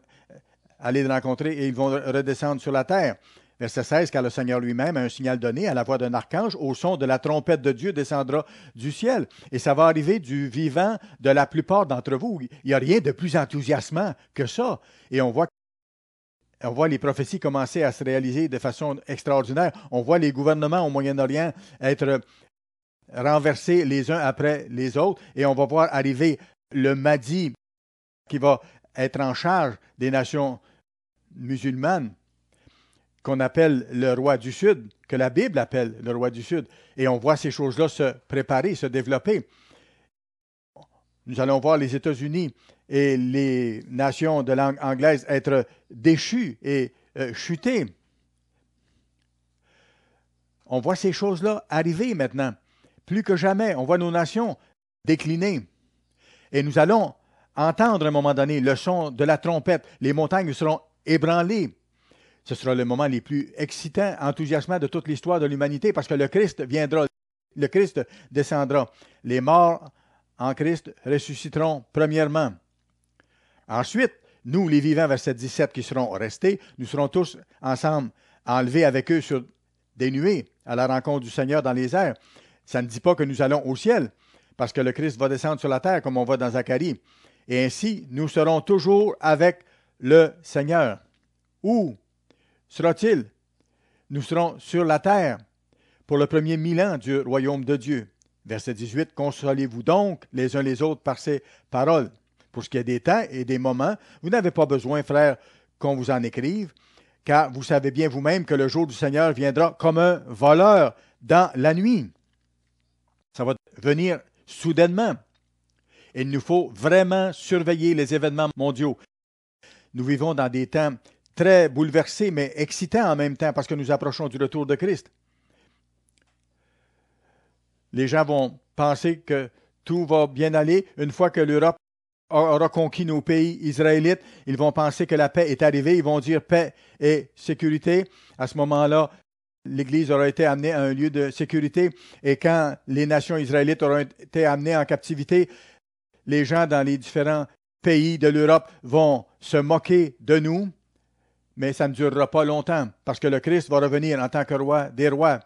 aller le rencontrer et ils vont redescendre sur la terre. Verset 16, car le Seigneur lui-même a un signal donné à la voix d'un archange, au son de la trompette de Dieu descendra du ciel. Et ça va arriver du vivant de la plupart d'entre vous. Il n'y a rien de plus enthousiasmant que ça. Et on voit les prophéties commencer à se réaliser de façon extraordinaire. On voit les gouvernements au Moyen-Orient être renversés les uns après les autres. Et on va voir arriver le Mahdi qui va être en charge des nations musulmanes, qu'on appelle le roi du Sud, que la Bible appelle le roi du Sud. Et on voit ces choses-là se préparer, se développer. Nous allons voir les États-Unis et les nations de langue anglaise être déchues et chuter. On voit ces choses-là arriver maintenant. Plus que jamais, on voit nos nations décliner. Et nous allons entendre à un moment donné le son de la trompette. Les montagnes seront ébranlées. Ce sera le moment les plus excitants, enthousiasmants de toute l'histoire de l'humanité parce que le Christ viendra, le Christ descendra. Les morts en Christ ressusciteront premièrement. Ensuite, nous, les vivants, verset 17, qui seront restés, nous serons tous ensemble enlevés avec eux sur des nuées à la rencontre du Seigneur dans les airs. Ça ne dit pas que nous allons au ciel, parce que le Christ va descendre sur la terre, comme on voit dans Zacharie. Et ainsi, nous serons toujours avec le Seigneur. Où sera-t-il? Nous serons sur la terre pour le premier 1000 ans du royaume de Dieu. Verset 18, consolez-vous donc les uns les autres par ces paroles. Pour ce qui est des temps et des moments, vous n'avez pas besoin, frères, qu'on vous en écrive, car vous savez bien vous-même que le jour du Seigneur viendra comme un voleur dans la nuit. Ça va venir soudainement. Il nous faut vraiment surveiller les événements mondiaux. Nous vivons dans des temps très bouleversés, mais excitants en même temps, parce que nous approchons du retour de Christ. Les gens vont penser que tout va bien aller une fois que l'Europe aura conquis nos pays israélites. Ils vont penser que la paix est arrivée. Ils vont dire paix et sécurité. À ce moment-là, l'Église aura été amenée à un lieu de sécurité. Et quand les nations israélites auront été amenées en captivité, les gens dans les différents pays de l'Europe vont se moquer de nous. Mais ça ne durera pas longtemps parce que le Christ va revenir en tant que roi des rois.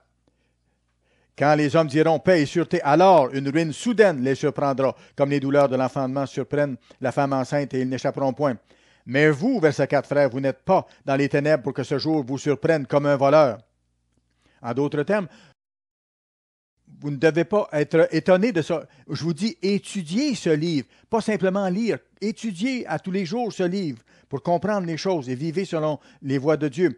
Quand les hommes diront paix et sûreté, alors une ruine soudaine les surprendra, comme les douleurs de l'enfantement surprennent la femme enceinte et ils n'échapperont point. Mais vous, verset 4, frères, vous n'êtes pas dans les ténèbres pour que ce jour vous surprenne comme un voleur. En d'autres termes, vous ne devez pas être étonné de ça. Je vous dis, étudiez ce livre, pas simplement lire. Étudiez à tous les jours ce livre pour comprendre les choses et vivez selon les voies de Dieu.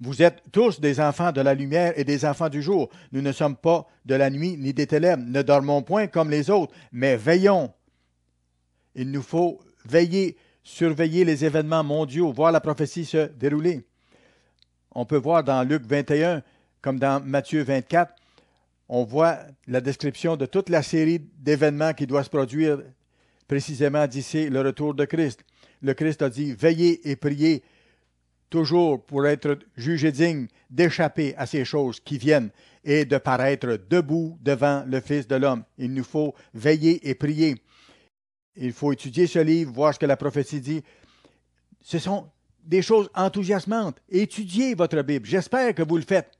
Vous êtes tous des enfants de la lumière et des enfants du jour. Nous ne sommes pas de la nuit ni des ténèbres. Ne dormons point comme les autres, mais veillons. Il nous faut veiller, surveiller les événements mondiaux, voir la prophétie se dérouler. On peut voir dans Luc 21, comme dans Matthieu 24, on voit la description de toute la série d'événements qui doivent se produire précisément d'ici le retour de Christ. Le Christ a dit, veillez et priez toujours pour être jugé digne d'échapper à ces choses qui viennent et de paraître debout devant le Fils de l'homme. Il nous faut veiller et prier. Il faut étudier ce livre, voir ce que la prophétie dit. Ce sont des choses enthousiasmantes. Étudiez votre Bible. J'espère que vous le faites.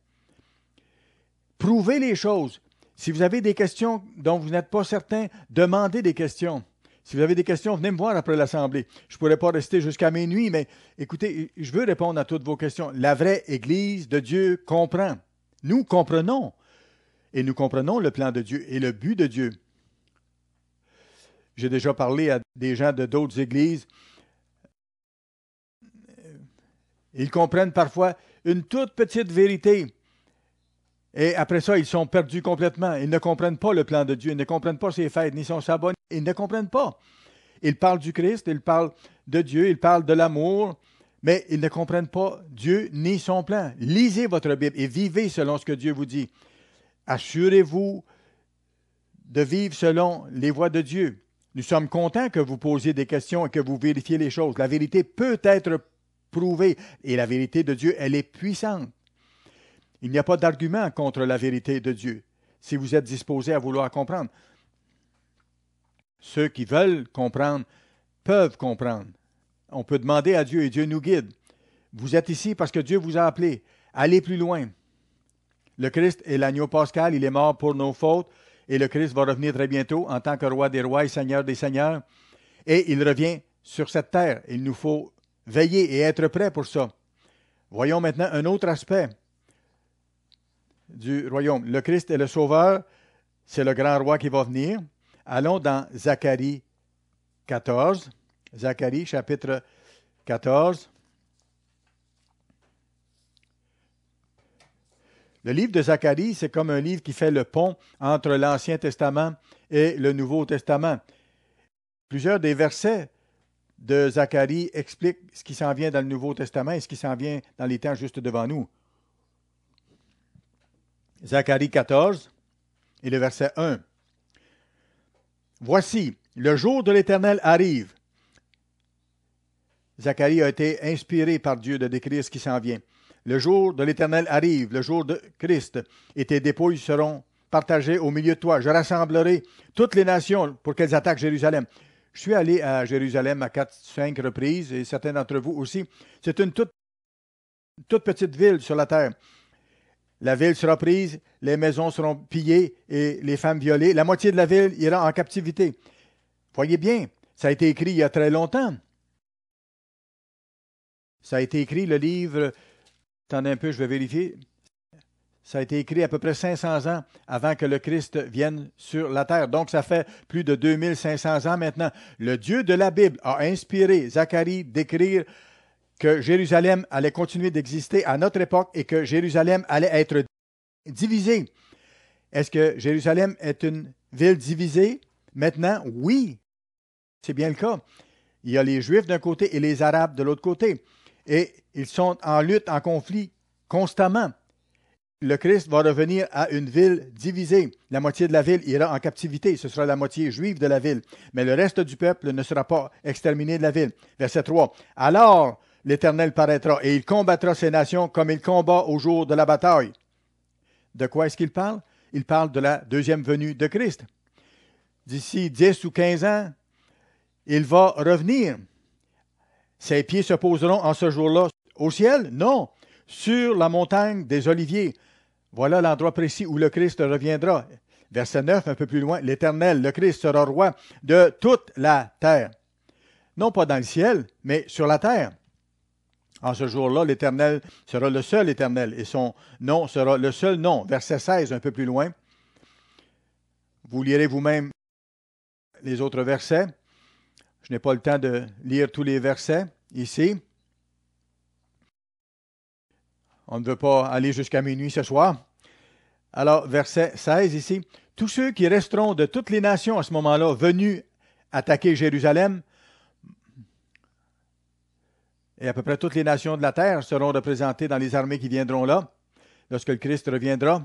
Prouvez les choses. Si vous avez des questions dont vous n'êtes pas certain, demandez des questions. Si vous avez des questions, venez me voir après l'Assemblée. Je ne pourrai pas rester jusqu'à minuit, mais écoutez, je veux répondre à toutes vos questions. La vraie Église de Dieu comprend. Nous comprenons. Et nous comprenons le plan de Dieu et le but de Dieu. J'ai déjà parlé à des gens de d'autres églises. Ils comprennent parfois une toute petite vérité. Et après ça, ils sont perdus complètement. Ils ne comprennent pas le plan de Dieu. Ils ne comprennent pas ses fêtes, ni son sabbat. Ils ne comprennent pas. Ils parlent du Christ, ils parlent de Dieu, ils parlent de l'amour, mais ils ne comprennent pas Dieu ni son plan. Lisez votre Bible et vivez selon ce que Dieu vous dit. Assurez-vous de vivre selon les voies de Dieu. Nous sommes contents que vous posiez des questions et que vous vérifiez les choses. La vérité peut être prouvée et la vérité de Dieu, elle est puissante. Il n'y a pas d'argument contre la vérité de Dieu si vous êtes disposé à vouloir comprendre. Ceux qui veulent comprendre peuvent comprendre. On peut demander à Dieu et Dieu nous guide. Vous êtes ici parce que Dieu vous a appelé. Allez plus loin. Le Christ est l'agneau pascal, il est mort pour nos fautes et le Christ va revenir très bientôt en tant que roi des rois et seigneur des seigneurs. Et il revient sur cette terre. Il nous faut veiller et être prêts pour ça. Voyons maintenant un autre aspect du royaume. Le Christ est le sauveur, c'est le grand roi qui va venir. Allons dans Zacharie 14. Zacharie chapitre 14. Le livre de Zacharie, c'est comme un livre qui fait le pont entre l'Ancien Testament et le Nouveau Testament. Plusieurs des versets de Zacharie expliquent ce qui s'en vient dans le Nouveau Testament et ce qui s'en vient dans les temps juste devant nous. Zacharie 14 et le verset 1. Voici, le jour de l'Éternel arrive. Zacharie a été inspiré par Dieu de décrire ce qui s'en vient. Le jour de l'Éternel arrive, le jour de Christ, et tes dépouilles seront partagées au milieu de toi. Je rassemblerai toutes les nations pour qu'elles attaquent Jérusalem. Je suis allé à Jérusalem à 4-5 reprises, et certains d'entre vous aussi. C'est une toute petite ville sur la terre. La ville sera prise, les maisons seront pillées et les femmes violées. La moitié de la ville ira en captivité. Voyez bien, ça a été écrit il y a très longtemps. Ça a été écrit, le livre, attendez un peu, je vais vérifier. Ça a été écrit à peu près 500 ans avant que le Christ vienne sur la terre. Donc, ça fait plus de 2500 ans maintenant. Le Dieu de la Bible a inspiré Zacharie d'écrire que Jérusalem allait continuer d'exister à notre époque et que Jérusalem allait être divisée. Est-ce que Jérusalem est une ville divisée maintenant? Oui, c'est bien le cas. Il y a les Juifs d'un côté et les Arabes de l'autre côté. Et ils sont en lutte, en conflit constamment. Le Christ va revenir à une ville divisée. La moitié de la ville ira en captivité. Ce sera la moitié juive de la ville. Mais le reste du peuple ne sera pas exterminé de la ville. Verset 3. Alors l'Éternel paraîtra et il combattra ces nations comme il combat au jour de la bataille. De quoi est-ce qu'il parle? Il parle de la deuxième venue de Christ. D'ici 10 ou 15 ans, il va revenir. Ses pieds se poseront en ce jour-là au ciel? Non, sur la montagne des Oliviers. Voilà l'endroit précis où le Christ reviendra. Verset 9, un peu plus loin, l'Éternel, le Christ, sera roi de toute la terre. Non pas dans le ciel, mais sur la terre. En ce jour-là, l'Éternel sera le seul Éternel et son nom sera le seul nom. Verset 16, un peu plus loin. Vous lirez vous-même les autres versets. Je n'ai pas le temps de lire tous les versets ici. On ne veut pas aller jusqu'à minuit ce soir. Alors, verset 16 ici. Tous ceux qui resteront de toutes les nations à ce moment-là venus attaquer Jérusalem, et à peu près toutes les nations de la terre seront représentées dans les armées qui viendront là, lorsque le Christ reviendra.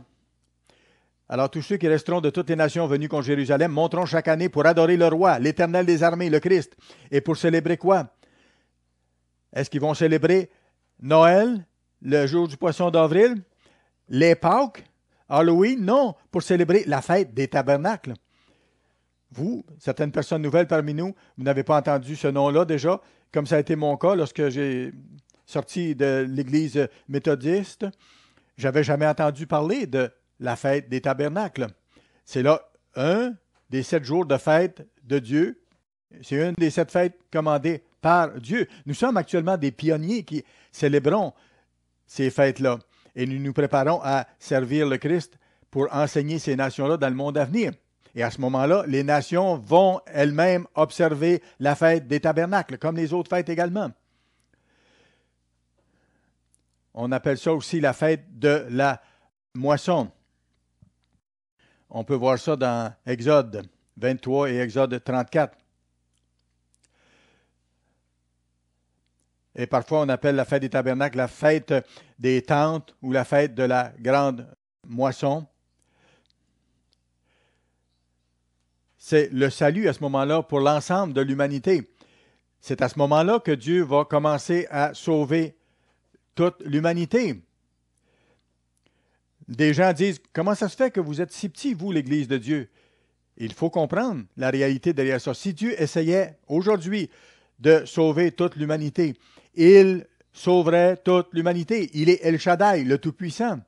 Alors tous ceux qui resteront de toutes les nations venues contre Jérusalem monteront chaque année pour adorer le roi, l'Éternel des armées, le Christ. Et pour célébrer quoi? Est-ce qu'ils vont célébrer Noël, le jour du poisson d'avril, les Pâques, Halloween? Non, pour célébrer la fête des tabernacles. Vous, certaines personnes nouvelles parmi nous, vous n'avez pas entendu ce nom-là déjà, comme ça a été mon cas lorsque j'ai sorti de l'Église méthodiste. J'avais jamais entendu parler de la fête des tabernacles. C'est là un des 7 jours de fête de Dieu. C'est une des 7 fêtes commandées par Dieu. Nous sommes actuellement des pionniers qui célébrons ces fêtes-là et nous nous préparons à servir le Christ pour enseigner ces nations-là dans le monde à venir. Et à ce moment-là, les nations vont elles-mêmes observer la fête des tabernacles, comme les autres fêtes également. On appelle ça aussi la fête de la moisson. On peut voir ça dans Exode 23 et Exode 34. Et parfois, on appelle la fête des tabernacles la fête des tentes ou la fête de la grande moisson. C'est le salut à ce moment-là pour l'ensemble de l'humanité. C'est à ce moment-là que Dieu va commencer à sauver toute l'humanité. Des gens disent, comment ça se fait que vous êtes si petits, vous, l'Église de Dieu? Il faut comprendre la réalité derrière ça. Si Dieu essayait aujourd'hui de sauver toute l'humanité, il sauverait toute l'humanité. Il est El Shaddai, le Tout-Puissant.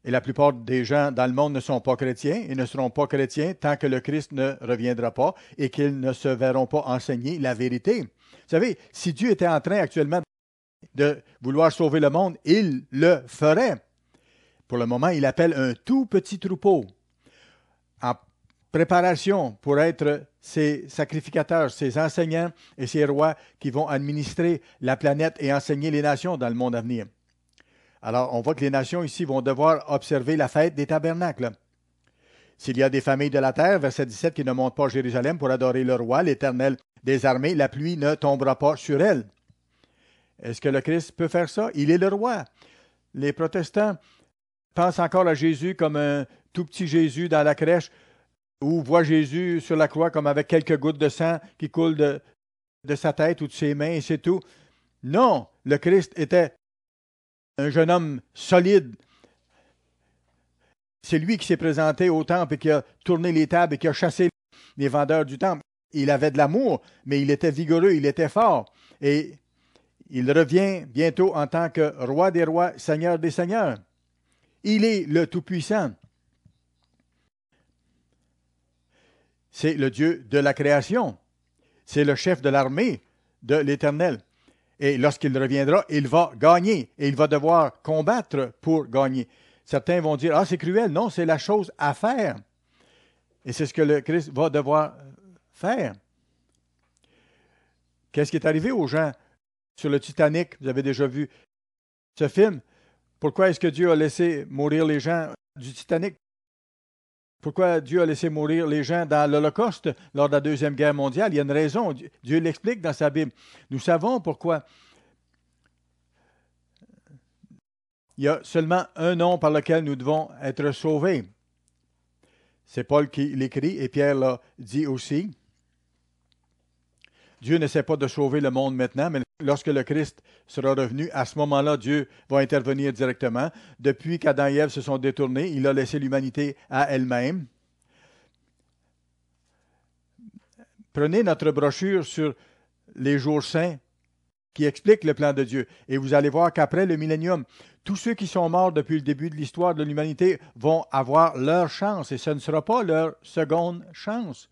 Et la plupart des gens dans le monde ne sont pas chrétiens et ne seront pas chrétiens tant que le Christ ne reviendra pas et qu'ils ne se verront pas enseigner la vérité. Vous savez, si Dieu était en train actuellement de vouloir sauver le monde, il le ferait. Pour le moment, il appelle un tout petit troupeau en préparation pour être ses sacrificateurs, ses enseignants et ses rois qui vont administrer la planète et enseigner les nations dans le monde à venir. Alors, on voit que les nations ici vont devoir observer la fête des tabernacles. S'il y a des familles de la terre, verset 17, qui ne montent pas à Jérusalem pour adorer le roi, l'Éternel des armées, la pluie ne tombera pas sur elles. Est-ce que le Christ peut faire ça? Il est le roi. Les protestants pensent encore à Jésus comme un tout petit Jésus dans la crèche ou voient Jésus sur la croix comme avec quelques gouttes de sang qui coulent de sa tête ou de ses mains et c'est tout. Non, le Christ était un jeune homme solide. C'est lui qui s'est présenté au temple et qui a tourné les tables et qui a chassé les vendeurs du temple. Il avait de l'amour, mais il était vigoureux, il était fort. Et il revient bientôt en tant que roi des rois, seigneur des seigneurs. Il est le Tout-Puissant. C'est le Dieu de la création. C'est le chef de l'armée de l'Éternel. Et lorsqu'il reviendra, il va gagner et il va devoir combattre pour gagner. Certains vont dire, ah, c'est cruel. Non, c'est la chose à faire. Et c'est ce que le Christ va devoir faire. Qu'est-ce qui est arrivé aux gens sur le Titanic? Vous avez déjà vu ce film. Pourquoi est-ce que Dieu a laissé mourir les gens du Titanic? Pourquoi Dieu a laissé mourir les gens dans l'Holocauste lors de la Deuxième Guerre mondiale? Il y a une raison. Dieu l'explique dans sa Bible. Nous savons pourquoi. Il y a seulement un nom par lequel nous devons être sauvés. C'est Paul qui l'écrit et Pierre l'a dit aussi. Dieu n'essaie pas de sauver le monde maintenant, mais lorsque le Christ sera revenu, à ce moment-là, Dieu va intervenir directement. Depuis qu'Adam et Ève se sont détournés, il a laissé l'humanité à elle-même. Prenez notre brochure sur les jours saints qui explique le plan de Dieu. Et vous allez voir qu'après le millénium, tous ceux qui sont morts depuis le début de l'histoire de l'humanité vont avoir leur chance et ce ne sera pas leur seconde chance.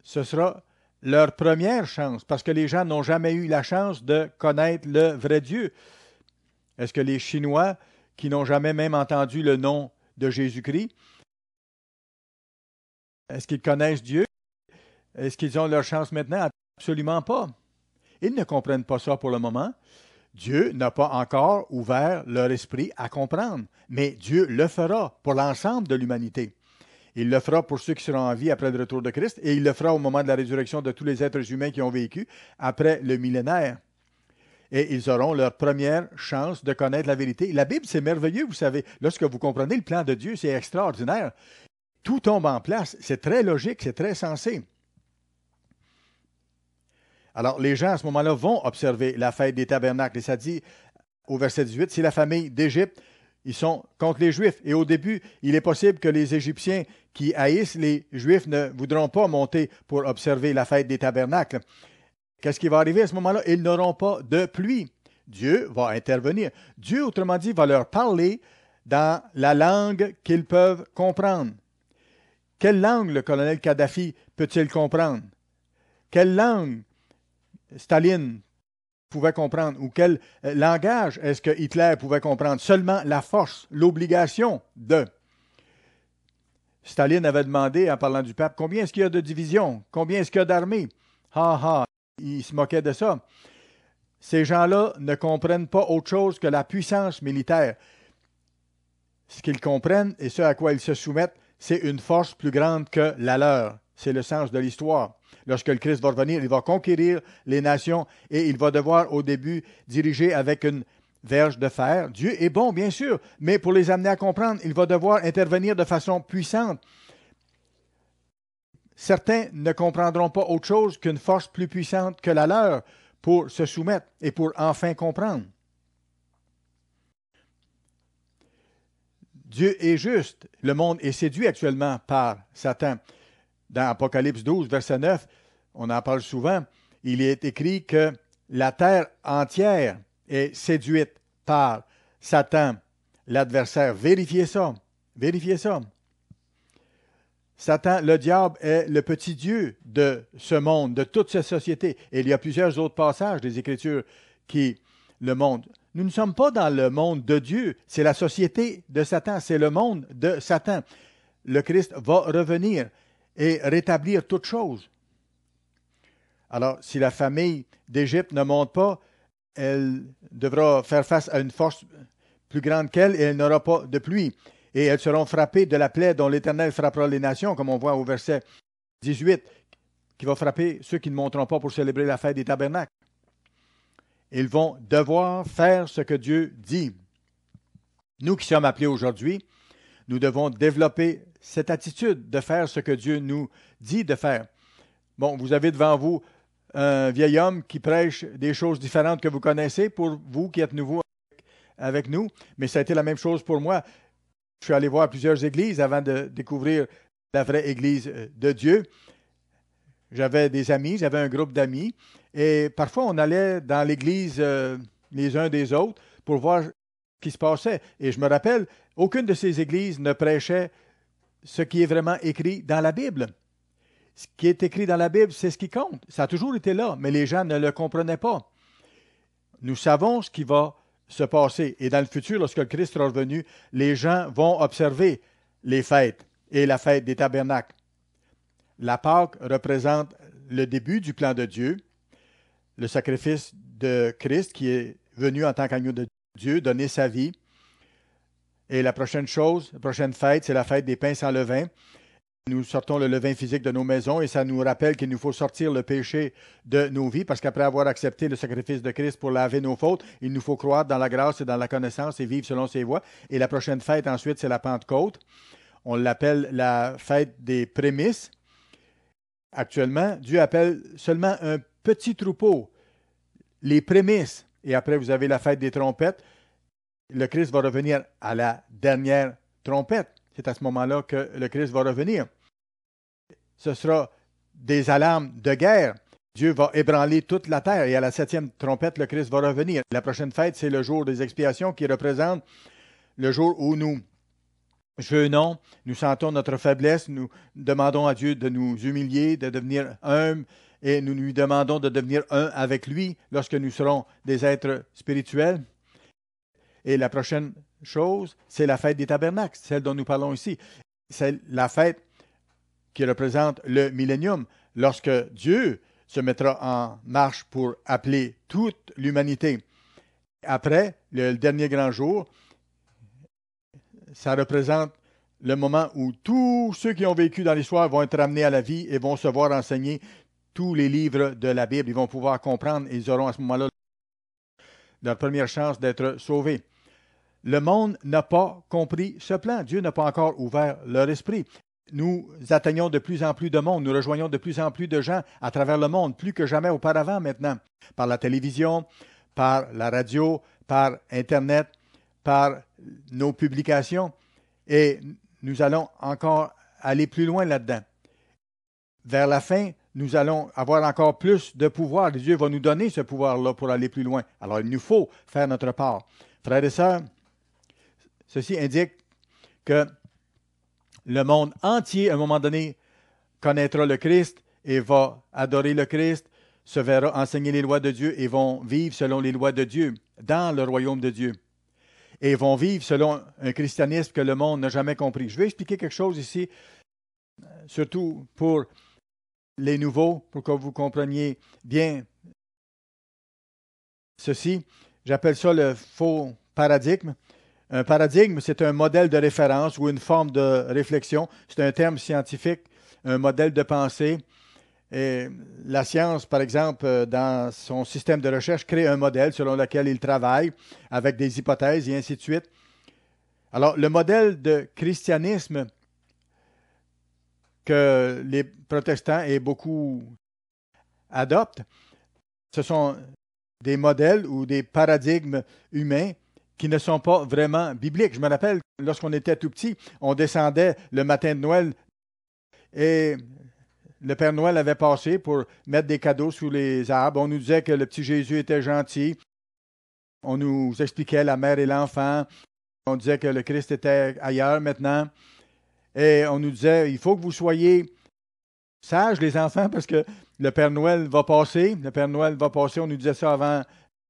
Ce sera leur première chance, parce que les gens n'ont jamais eu la chance de connaître le vrai Dieu. Est-ce que les Chinois, qui n'ont jamais même entendu le nom de Jésus-Christ, est-ce qu'ils connaissent Dieu? Est-ce qu'ils ont leur chance maintenant? Absolument pas. Ils ne comprennent pas ça pour le moment. Dieu n'a pas encore ouvert leur esprit à comprendre, mais Dieu le fera pour l'ensemble de l'humanité. Il le fera pour ceux qui seront en vie après le retour de Christ et il le fera au moment de la résurrection de tous les êtres humains qui ont vécu après le millénaire. Et ils auront leur première chance de connaître la vérité. La Bible, c'est merveilleux, vous savez. Lorsque vous comprenez le plan de Dieu, c'est extraordinaire. Tout tombe en place. C'est très logique, c'est très sensé. Alors, les gens, à ce moment-là, vont observer la fête des tabernacles. Et ça dit, au verset 18, c'est la famille d'Égypte. Ils sont contre les Juifs. Et au début, il est possible que les Égyptiens qui haïssent les Juifs ne voudront pas monter pour observer la fête des tabernacles. Qu'est-ce qui va arriver à ce moment-là? Ils n'auront pas de pluie. Dieu va intervenir. Dieu, autrement dit, va leur parler dans la langue qu'ils peuvent comprendre. Quelle langue le colonel Kadhafi peut-il comprendre? Quelle langue Staline pouvait comprendre? Ou quel langage est-ce que Hitler pouvait comprendre? Seulement la force, l'obligation de. Staline avait demandé, en parlant du pape, combien est-ce qu'il y a de divisions? Combien est-ce qu'il y a d'armées? Ha ha, il se moquait de ça. Ces gens-là ne comprennent pas autre chose que la puissance militaire. Ce qu'ils comprennent et ce à quoi ils se soumettent, c'est une force plus grande que la leur. C'est le sens de l'histoire. Lorsque le Christ va revenir, il va conquérir les nations et il va devoir au début diriger avec une verge de fer. Dieu est bon, bien sûr, mais pour les amener à comprendre, il va devoir intervenir de façon puissante. Certains ne comprendront pas autre chose qu'une force plus puissante que la leur pour se soumettre et pour enfin comprendre. Dieu est juste. Le monde est séduit actuellement par Satan. Dans Apocalypse 12, verset 9, on en parle souvent, il est écrit que la terre entière est séduite par Satan, l'adversaire. Vérifiez ça. Vérifiez ça. Satan, le diable, est le petit Dieu de ce monde, de toute cette société. Et il y a plusieurs autres passages des Écritures qui le montrent. Nous ne sommes pas dans le monde de Dieu. C'est la société de Satan. C'est le monde de Satan. Le Christ va revenir et rétablir toutes choses. Alors, si la famille d'Égypte ne monte pas, elle devra faire face à une force plus grande qu'elle et elle n'aura pas de pluie. Et elles seront frappées de la plaie dont l'Éternel frappera les nations, comme on voit au verset 18, qui va frapper ceux qui ne monteront pas pour célébrer la fête des tabernacles. Ils vont devoir faire ce que Dieu dit. Nous qui sommes appelés aujourd'hui, nous devons développer cette attitude de faire ce que Dieu nous dit de faire. Bon, vous avez devant vous un vieil homme qui prêche des choses différentes que vous connaissez pour vous qui êtes nouveaux avec nous, mais ça a été la même chose pour moi. Je suis allé voir plusieurs églises avant de découvrir la vraie Église de Dieu. J'avais des amis, j'avais un groupe d'amis, et parfois on allait dans l'église les uns des autres pour voir ce qui se passait. Et je me rappelle, aucune de ces églises ne prêchait ce qui est vraiment écrit dans la Bible. Ce qui est écrit dans la Bible, c'est ce qui compte. Ça a toujours été là, mais les gens ne le comprenaient pas. Nous savons ce qui va se passer. Et dans le futur, lorsque le Christ sera revenu, les gens vont observer les fêtes et la fête des tabernacles. La Pâque représente le début du plan de Dieu, le sacrifice de Christ qui est venu en tant qu'agneau de Dieu, donner sa vie. Et la prochaine chose, la prochaine fête, c'est la fête des pains sans levain. Nous sortons le levain physique de nos maisons et ça nous rappelle qu'il nous faut sortir le péché de nos vies parce qu'après avoir accepté le sacrifice de Christ pour laver nos fautes, il nous faut croire dans la grâce et dans la connaissance et vivre selon ses voies. Et la prochaine fête ensuite, c'est la Pentecôte. On l'appelle la fête des prémices. Actuellement, Dieu appelle seulement un petit troupeau, les prémices. Et après, vous avez la fête des trompettes. Le Christ va revenir à la dernière trompette. C'est à ce moment-là que le Christ va revenir. Ce sera des alarmes de guerre. Dieu va ébranler toute la terre et à la 7e trompette, le Christ va revenir. La prochaine fête, c'est le jour des expiations qui représente le jour où nous jeûnons, nous sentons notre faiblesse, nous demandons à Dieu de nous humilier, de devenir humbles et nous lui demandons de devenir un avec lui lorsque nous serons des êtres spirituels. Et la prochaine chose, c'est la fête des tabernacles, celle dont nous parlons ici. C'est la fête qui représente le millénium, lorsque Dieu se mettra en marche pour appeler toute l'humanité. Après, le dernier grand jour, ça représente le moment où tous ceux qui ont vécu dans l'histoire vont être ramenés à la vie et vont se voir enseigner tous les livres de la Bible. Ils vont pouvoir comprendre et ils auront à ce moment-là leur première chance d'être sauvés. Le monde n'a pas compris ce plan. Dieu n'a pas encore ouvert leur esprit. Nous atteignons de plus en plus de monde. Nous rejoignons de plus en plus de gens à travers le monde, plus que jamais auparavant maintenant, par la télévision, par la radio, par Internet, par nos publications. Et nous allons encore aller plus loin là-dedans. Vers la fin, nous allons avoir encore plus de pouvoir. Dieu va nous donner ce pouvoir-là pour aller plus loin. Alors, il nous faut faire notre part. Frères et sœurs, ceci indique que le monde entier, à un moment donné, connaîtra le Christ et va adorer le Christ, se verra enseigner les lois de Dieu et vont vivre selon les lois de Dieu dans le royaume de Dieu. Et vont vivre selon un christianisme que le monde n'a jamais compris. Je vais expliquer quelque chose ici, surtout pour les nouveaux, pour que vous compreniez bien ceci. J'appelle ça le faux paradigme. Un paradigme, c'est un modèle de référence ou une forme de réflexion. C'est un terme scientifique, un modèle de pensée. Et la science, par exemple, dans son système de recherche, crée un modèle selon lequel il travaille avec des hypothèses et ainsi de suite. Alors, le modèle de christianisme que les protestants et beaucoup adoptent, ce sont des modèles ou des paradigmes humains qui ne sont pas vraiment bibliques. Je me rappelle, lorsqu'on était tout petit, on descendait le matin de Noël et le Père Noël avait passé pour mettre des cadeaux sous les arbres. On nous disait que le petit Jésus était gentil. On nous expliquait la mère et l'enfant. On disait que le Christ était ailleurs maintenant. Et on nous disait, il faut que vous soyez sages, les enfants, parce que le Père Noël va passer. Le Père Noël va passer. On nous disait ça avant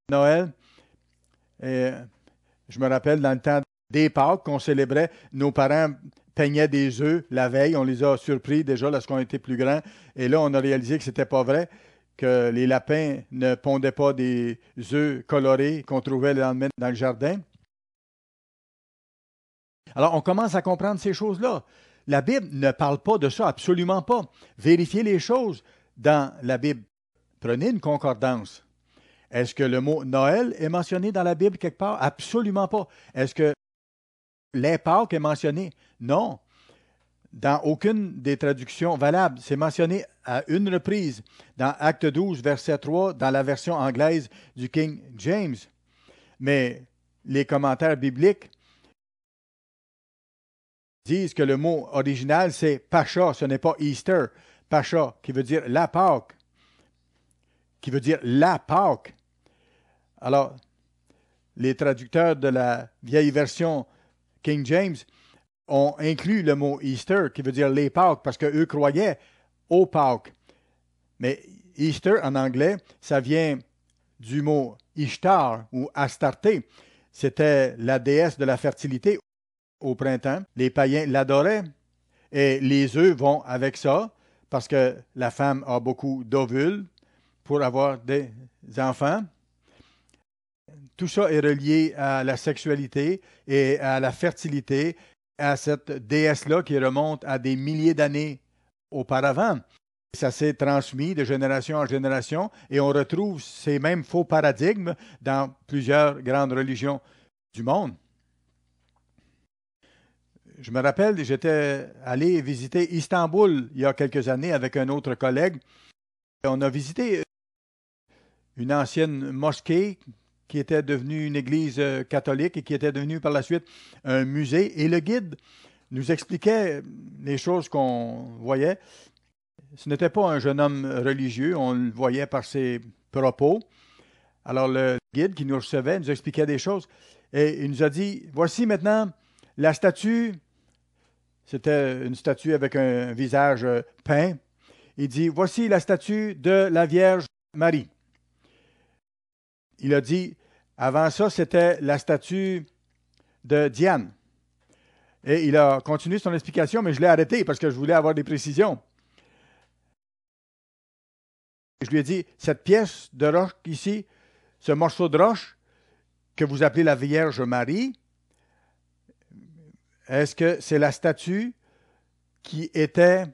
Noël. Et je me rappelle, dans le temps des Pâques qu'on célébrait, nos parents peignaient des œufs la veille. On les a surpris déjà lorsqu'on était plus grands. Et là, on a réalisé que c'était pas vrai, que les lapins ne pondaient pas des œufs colorés qu'on trouvait le lendemain dans le jardin. Alors, on commence à comprendre ces choses-là. La Bible ne parle pas de ça, absolument pas. Vérifiez les choses dans la Bible. Prenez une concordance. Est-ce que le mot Noël est mentionné dans la Bible quelque part? Absolument pas. Est-ce que les Pâques est mentionné? Non. dans aucune des traductions valables. C'est mentionné à une reprise dans Acte 12, verset 3, dans la version anglaise du King James. Mais les commentaires bibliques disent que le mot original, c'est Pacha, ce n'est pas Easter. Pacha, qui veut dire la Pâque. Qui veut dire la Pâque. Alors, les traducteurs de la vieille version King James ont inclus le mot Easter, qui veut dire les Pâques, parce qu'eux croyaient aux Pâques. Mais Easter, en anglais, ça vient du mot Ishtar ou Astarté. C'était la déesse de la fertilité au printemps. Les païens l'adoraient et les œufs vont avec ça parce que la femme a beaucoup d'ovules pour avoir des enfants. Tout ça est relié à la sexualité et à la fertilité, à cette déesse-là qui remonte à des milliers d'années auparavant. Ça s'est transmis de génération en génération et on retrouve ces mêmes faux paradigmes dans plusieurs grandes religions du monde. Je me rappelle, j'étais allé visiter Istanbul il y a quelques années avec un autre collègue. On a visité une ancienne mosquée qui était devenue une église catholique et qui était devenue par la suite un musée. Et le guide nous expliquait les choses qu'on voyait. Ce n'était pas un jeune homme religieux, on le voyait par ses propos. Alors le guide qui nous recevait nous expliquait des choses et il nous a dit, voici maintenant la statue, c'était une statue avec un visage peint. Il dit, voici la statue de la Vierge Marie. Il a dit, avant ça, c'était la statue de Diane. Et il a continué son explication, mais je l'ai arrêté parce que je voulais avoir des précisions. Je lui ai dit, cette pièce de roche ici, ce morceau de roche que vous appelez la Vierge Marie, est-ce que c'est la statue qui était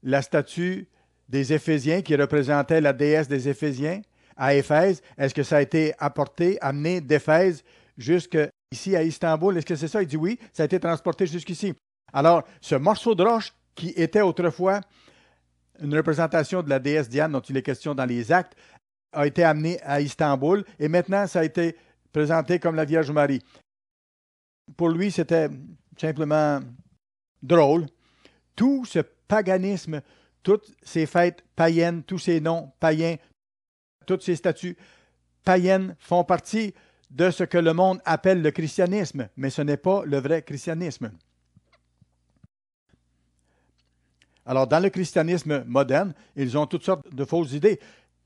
la statue des Éphésiens, qui représentait la déesse des Éphésiens à Éphèse? Est-ce que ça a été apporté, amené d'Éphèse jusqu'ici à Istanbul? Est-ce que c'est ça? Il dit oui, ça a été transporté jusqu'ici. Alors, ce morceau de roche qui était autrefois une représentation de la déesse Diane dont il est question dans les Actes, a été amené à Istanbul et maintenant ça a été présenté comme la Vierge Marie. Pour lui, c'était simplement drôle. Tout ce paganisme, toutes ces fêtes païennes, tous ces noms païens, toutes ces statues païennes font partie de ce que le monde appelle le christianisme, mais ce n'est pas le vrai christianisme. Alors, dans le christianisme moderne, ils ont toutes sortes de fausses idées.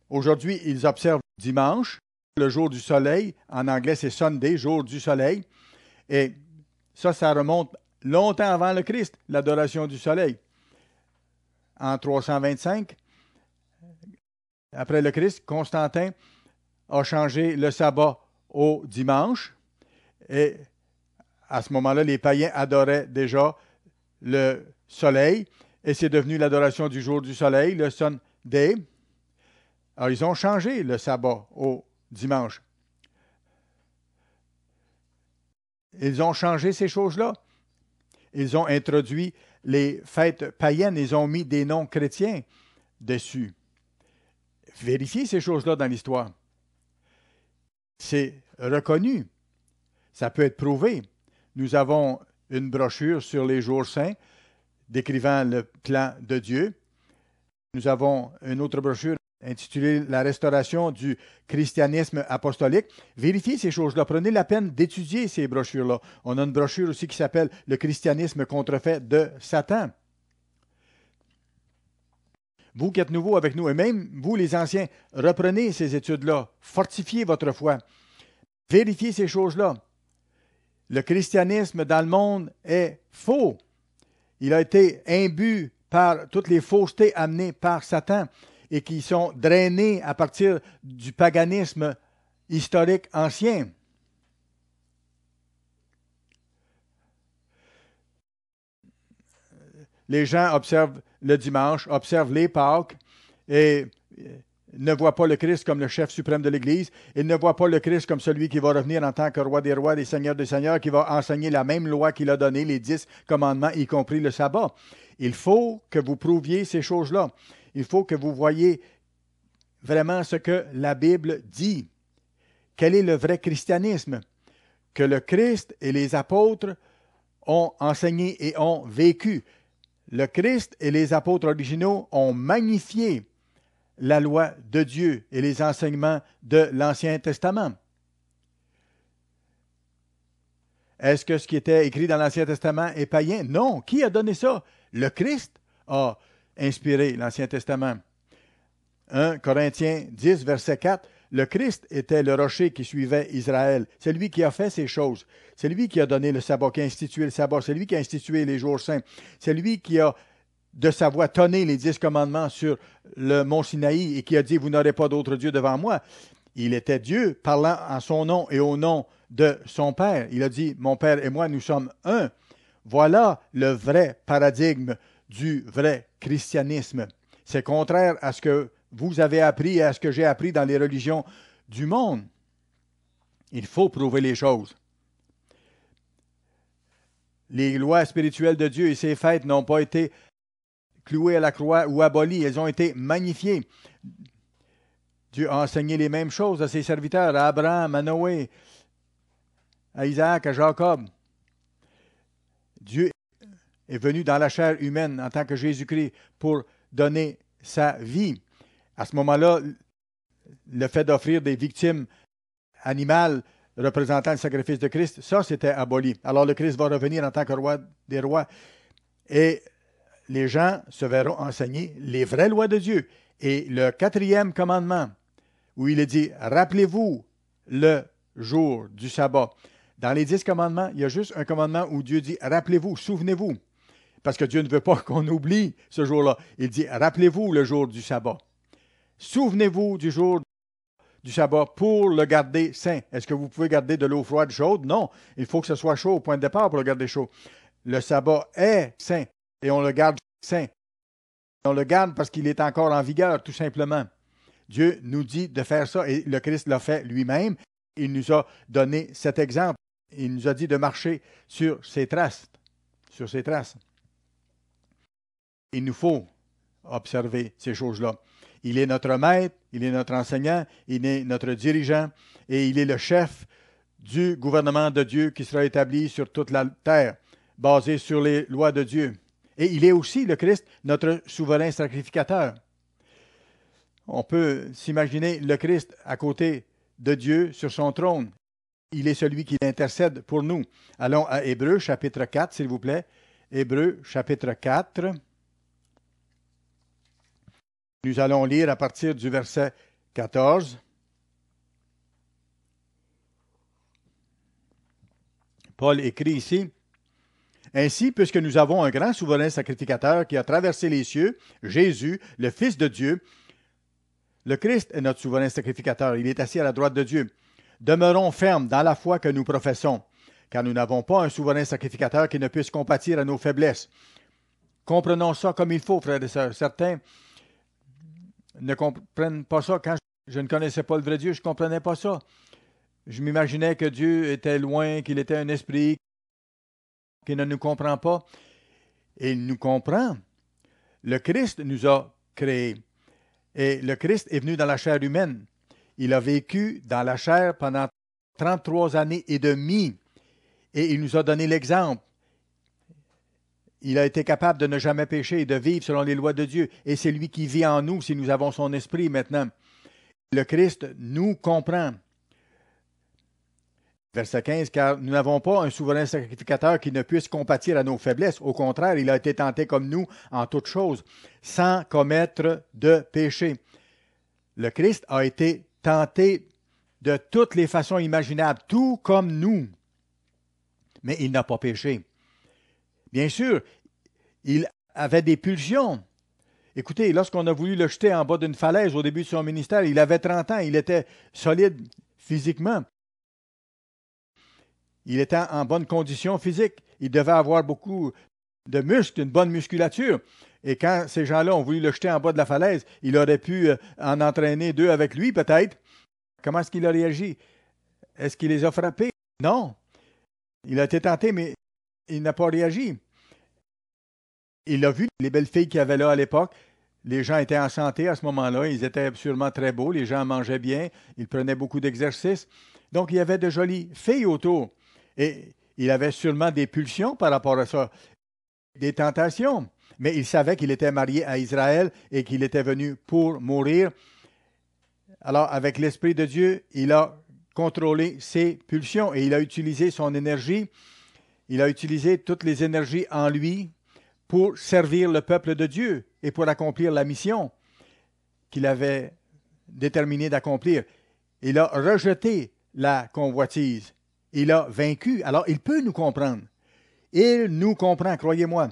Aujourd'hui, ils observent dimanche, le jour du soleil. En anglais, c'est Sunday, jour du soleil. Et ça remonte longtemps avant le Christ, l'adoration du soleil. En 325, après le Christ, Constantin a changé le sabbat au dimanche. Et à ce moment-là, les païens adoraient déjà le soleil. Et c'est devenu l'adoration du jour du soleil, le Sunday. Alors, ils ont changé le sabbat au dimanche. Ils ont changé ces choses-là. Ils ont introduit les fêtes païennes, ils ont mis des noms chrétiens dessus. Vérifiez ces choses-là dans l'histoire. C'est reconnu. Ça peut être prouvé. Nous avons une brochure sur les jours saints décrivant le plan de Dieu. Nous avons une autre brochure intitulée La restauration du christianisme apostolique. Vérifiez ces choses-là. Prenez la peine d'étudier ces brochures-là. On a une brochure aussi qui s'appelle Le christianisme contrefait de Satan. Vous qui êtes nouveaux avec nous, et même vous les anciens, reprenez ces études-là. Fortifiez votre foi. Vérifiez ces choses-là. Le christianisme dans le monde est faux. Il a été imbu par toutes les faussetés amenées par Satan et qui sont drainées à partir du paganisme historique ancien. Les gens observent le dimanche, observent les Pâques et ne voit pas le Christ comme le chef suprême de l'Église. Il ne voit pas le Christ comme celui qui va revenir en tant que roi des rois, des seigneurs, qui va enseigner la même loi qu'il a donnée, les 10 commandements, y compris le sabbat. Il faut que vous prouviez ces choses-là. Il faut que vous voyiez vraiment ce que la Bible dit. Quel est le vrai christianisme? Que le Christ et les apôtres ont enseigné et ont vécu. Le Christ et les apôtres originaux ont magnifié la loi de Dieu et les enseignements de l'Ancien Testament. Est-ce que ce qui était écrit dans l'Ancien Testament est païen? Non. Qui a donné ça? Le Christ a inspiré l'Ancien Testament. 1 Corinthiens 10, verset 4, le Christ était le rocher qui suivait Israël. C'est lui qui a fait ces choses. C'est lui qui a donné le sabbat, qui a institué le sabbat. C'est lui qui a institué les jours saints. C'est lui qui a, de sa voix, tonné les 10 commandements sur le mont Sinaï et qui a dit « Vous n'aurez pas d'autre Dieu devant moi ». Il était Dieu parlant en son nom et au nom de son Père. Il a dit « Mon Père et moi, nous sommes un ». Voilà le vrai paradigme du vrai christianisme. C'est contraire à ce que vous avez appris et à ce que j'ai appris dans les religions du monde. Il faut prouver les choses. Les lois spirituelles de Dieu et ses fêtes n'ont pas été clouées à la croix ou abolies, elles ont été magnifiées. Dieu a enseigné les mêmes choses à ses serviteurs, à Abraham, à Noé, à Isaac, à Jacob. Dieu est venu dans la chair humaine en tant que Jésus-Christ pour donner sa vie. À ce moment-là, le fait d'offrir des victimes animales représentant le sacrifice de Christ, ça, c'était aboli. Alors le Christ va revenir en tant que roi des rois et les gens se verront enseigner les vraies lois de Dieu. Et le 4e commandement, où il est dit « Rappelez-vous le jour du sabbat ». Dans les 10 commandements, il y a juste un commandement où Dieu dit « Rappelez-vous, souvenez-vous ». Parce que Dieu ne veut pas qu'on oublie ce jour-là. Il dit « Rappelez-vous le jour du sabbat ». Souvenez-vous du jour du sabbat pour le garder saint. Est-ce que vous pouvez garder de l'eau froide chaude? Non. Il faut que ce soit chaud au point de départ pour le garder chaud. Le sabbat est saint et on le garde saint. On le garde parce qu'il est encore en vigueur, tout simplement. Dieu nous dit de faire ça et le Christ l'a fait lui-même. Il nous a donné cet exemple. Il nous a dit de marcher sur ses traces. Sur ses traces. Il nous faut observer ces choses-là. Il est notre maître, il est notre enseignant, il est notre dirigeant et il est le chef du gouvernement de Dieu qui sera établi sur toute la terre, basé sur les lois de Dieu. Et il est aussi, le Christ, notre souverain sacrificateur. On peut s'imaginer le Christ à côté de Dieu sur son trône. Il est celui qui intercède pour nous. Allons à Hébreux, chapitre 4, s'il vous plaît. Hébreux, chapitre 4. Nous allons lire à partir du verset 14. Paul écrit ici, « Ainsi, puisque nous avons un grand souverain sacrificateur qui a traversé les cieux, Jésus, le Fils de Dieu, le Christ est notre souverain sacrificateur, il est assis à la droite de Dieu. Demeurons fermes dans la foi que nous professons, car nous n'avons pas un souverain sacrificateur qui ne puisse compatir à nos faiblesses. » Comprenons ça comme il faut, frères et sœurs. Certains ne comprennent pas ça. Quand je ne connaissais pas le vrai Dieu, je ne comprenais pas ça. Je m'imaginais que Dieu était loin, qu'il était un esprit, qu'il ne nous comprend pas. Et il nous comprend. Le Christ nous a créés. Et le Christ est venu dans la chair humaine. Il a vécu dans la chair pendant 33 années et demie. Et il nous a donné l'exemple. Il a été capable de ne jamais pécher et de vivre selon les lois de Dieu. Et c'est lui qui vit en nous si nous avons son esprit maintenant. Le Christ nous comprend. Verset 15, car nous n'avons pas un souverain sacrificateur qui ne puisse compatir à nos faiblesses. Au contraire, il a été tenté comme nous en toutes choses, sans commettre de péché. Le Christ a été tenté de toutes les façons imaginables, tout comme nous. Mais il n'a pas péché. Bien sûr, il avait des pulsions. Écoutez, lorsqu'on a voulu le jeter en bas d'une falaise au début de son ministère, il avait 30 ans, il était solide physiquement. Il était en bonne condition physique. Il devait avoir beaucoup de muscles, une bonne musculature. Et quand ces gens-là ont voulu le jeter en bas de la falaise, il aurait pu en entraîner 2 avec lui, peut-être. Comment est-ce qu'il a réagi? Est-ce qu'il les a frappés? Non. Il a été tenté, mais il n'a pas réagi. Il a vu les belles filles qu'il y avait là à l'époque. Les gens étaient en santé à ce moment-là. Ils étaient absolument très beaux. Les gens mangeaient bien. Ils prenaient beaucoup d'exercices. Donc, il y avait de jolies filles autour. Et il avait sûrement des pulsions par rapport à ça, des tentations. Mais il savait qu'il était marié à Israël et qu'il était venu pour mourir. Alors, avec l'Esprit de Dieu, il a contrôlé ses pulsions et il a utilisé son énergie. Il a utilisé toutes les énergies en lui pour servir le peuple de Dieu et pour accomplir la mission qu'il avait déterminé d'accomplir. Il a rejeté la convoitise. Il a vaincu. Alors, il peut nous comprendre. Il nous comprend, croyez-moi.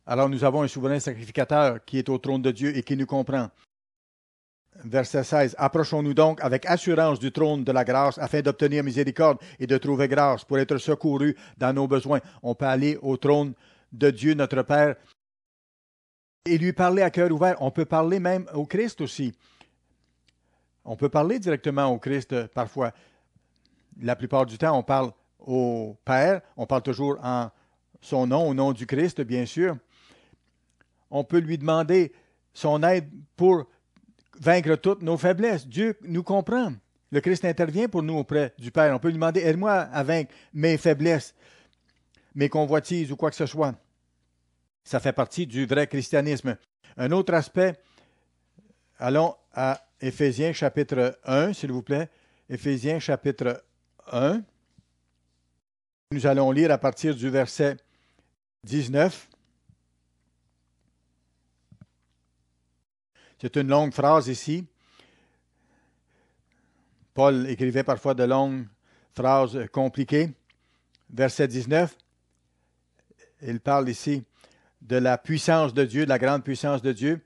Alors, nous avons un souverain sacrificateur qui est au trône de Dieu et qui nous comprend. Verset 16. Approchons-nous donc avec assurance du trône de la grâce afin d'obtenir miséricorde et de trouver grâce pour être secourus dans nos besoins. On peut aller au trône de Dieu, notre Père, et lui parler à cœur ouvert. On peut parler même au Christ aussi. On peut parler directement au Christ parfois. La plupart du temps, on parle au Père. On parle toujours en son nom, au nom du Christ, bien sûr. On peut lui demander son aide pour vaincre toutes nos faiblesses. Dieu nous comprend. Le Christ intervient pour nous auprès du Père. On peut lui demander, aide-moi à vaincre mes faiblesses, mes convoitises ou quoi que ce soit. Ça fait partie du vrai christianisme. Un autre aspect, allons à Éphésiens chapitre 1, s'il vous plaît. Éphésiens chapitre 1. Nous allons lire à partir du verset 19. C'est une longue phrase ici. Paul écrivait parfois de longues phrases compliquées. Verset 19, il parle ici de la puissance de Dieu, de la grande puissance de Dieu,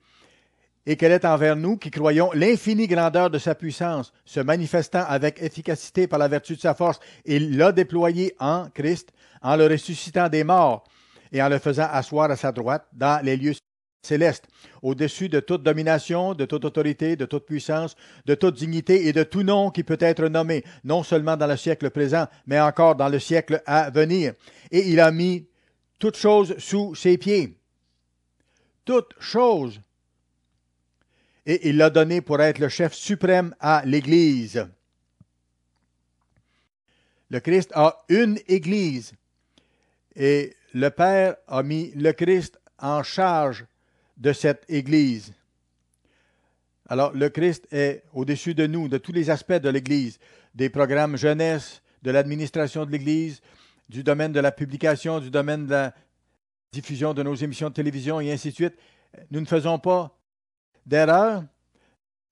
et qu'elle est envers nous qui croyons l'infinie grandeur de sa puissance, se manifestant avec efficacité par la vertu de sa force. Il l'a déployé en Christ, en le ressuscitant des morts et en le faisant asseoir à sa droite dans les lieux céleste, au-dessus de toute domination, de toute autorité, de toute puissance, de toute dignité et de tout nom qui peut être nommé, non seulement dans le siècle présent, mais encore dans le siècle à venir. Et il a mis toutes choses sous ses pieds. Toutes choses. Et il l'a donné pour être le chef suprême à l'Église. Le Christ a une Église. Et le Père a mis le Christ en charge de cette Église. Alors, le Christ est au-dessus de nous, de tous les aspects de l'Église, des programmes jeunesse, de l'administration de l'Église, du domaine de la publication, du domaine de la diffusion de nos émissions de télévision et ainsi de suite. Nous ne faisons pas d'erreurs.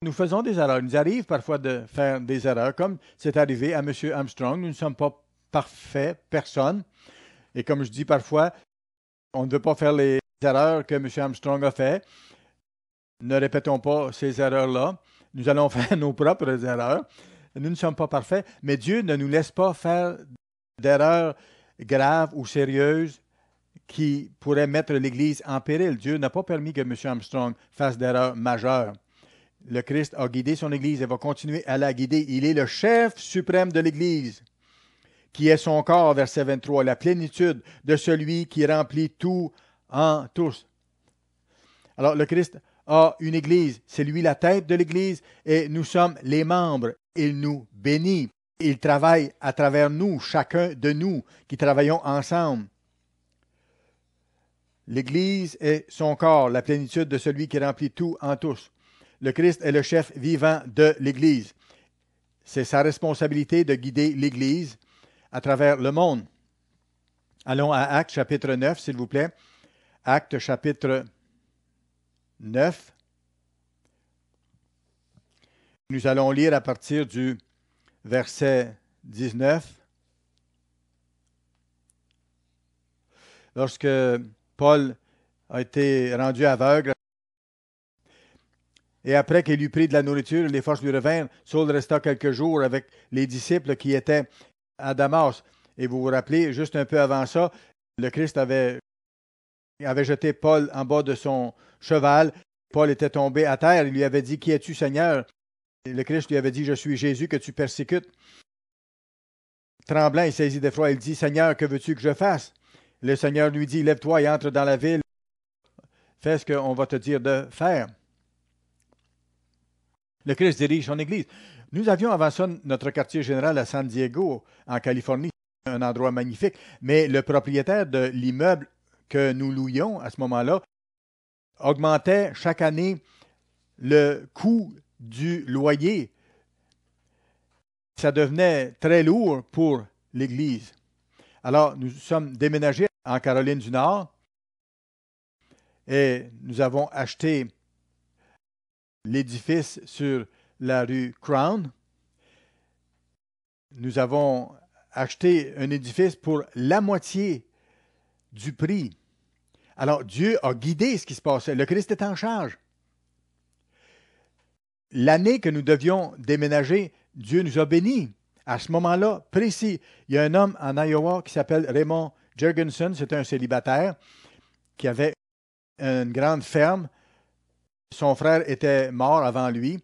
Nous faisons des erreurs. Il nous arrive parfois de faire des erreurs, comme c'est arrivé à M. Armstrong. Nous ne sommes pas parfaits, personne. Et comme je dis parfois, on ne veut pas faire les erreurs que M. Armstrong a fait. Ne répétons pas ces erreurs-là. Nous allons faire nos propres erreurs. Nous ne sommes pas parfaits, mais Dieu ne nous laisse pas faire d'erreurs graves ou sérieuses qui pourraient mettre l'Église en péril. Dieu n'a pas permis que M. Armstrong fasse d'erreurs majeures. Le Christ a guidé son Église et va continuer à la guider. Il est le chef suprême de l'Église, qui est son corps, verset 23, la plénitude de celui qui remplit tout en tous. Alors, le Christ a une Église. C'est lui la tête de l'Église et nous sommes les membres. Il nous bénit. Il travaille à travers nous, chacun de nous qui travaillons ensemble. L'Église est son corps, la plénitude de celui qui remplit tout en tous. Le Christ est le chef vivant de l'Église. C'est sa responsabilité de guider l'Église à travers le monde. Allons à Actes chapitre 9, s'il vous plaît. Actes chapitre 9. Nous allons lire à partir du verset 19. Lorsque Paul a été rendu aveugle, et après qu'il eut pris de la nourriture, les forces lui revinrent. Saul resta quelques jours avec les disciples qui étaient à Damas. Et vous vous rappelez, juste un peu avant ça, le Christ avait jeté Paul en bas de son cheval. Paul était tombé à terre. Il lui avait dit, « Qui es-tu, Seigneur? » Le Christ lui avait dit, « Je suis Jésus que tu persécutes. » Tremblant et saisi d'effroi, il dit, « Seigneur, que veux-tu que je fasse? » Le Seigneur lui dit, « Lève-toi et entre dans la ville. Fais ce qu'on va te dire de faire. » Le Christ dirige son Église. Nous avions avant ça notre quartier général à San Diego, en Californie, un endroit magnifique, mais le propriétaire de l'immeuble que nous louions à ce moment-là augmentait chaque année le coût du loyer. Ça devenait très lourd pour l'Église. Alors, nous sommes déménagés en Caroline du Nord et nous avons acheté l'édifice sur la rue Crown. Nous avons acheté un édifice pour la moitié du prix. Alors, Dieu a guidé ce qui se passait. Le Christ est en charge. L'année que nous devions déménager, Dieu nous a bénis. À ce moment-là, précis, il y a un homme en Iowa qui s'appelle Raymond Jurgensen, c'est un célibataire qui avait une grande ferme. Son frère était mort avant lui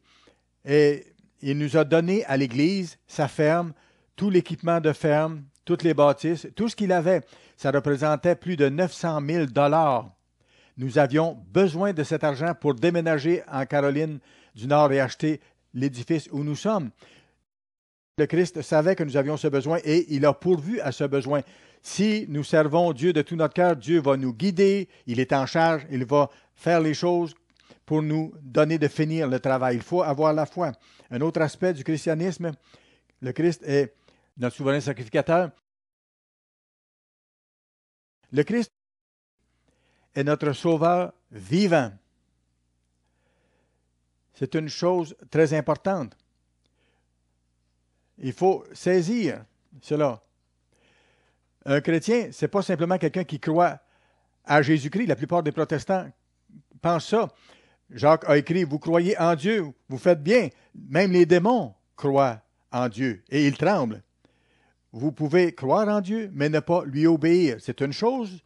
et il nous a donné à l'Église sa ferme, tout l'équipement de ferme, toutes les bâtisses, tout ce qu'il avait. Ça représentait plus de 900 000 $. Nous avions besoin de cet argent pour déménager en Caroline du Nord et acheter l'édifice où nous sommes. Le Christ savait que nous avions ce besoin et il a pourvu à ce besoin. Si nous servons Dieu de tout notre cœur, Dieu va nous guider, il est en charge, il va faire les choses pour nous donner de finir le travail. Il faut avoir la foi. Un autre aspect du christianisme, le Christ est notre souverain sacrificateur. Le Christ est notre sauveur vivant. C'est une chose très importante. Il faut saisir cela. Un chrétien, ce n'est pas simplement quelqu'un qui croit à Jésus-Christ. La plupart des protestants pensent ça. Jacques a écrit, « Vous croyez en Dieu, vous faites bien. » Même les démons croient en Dieu et ils tremblent. Vous pouvez croire en Dieu, mais ne pas lui obéir. C'est une chose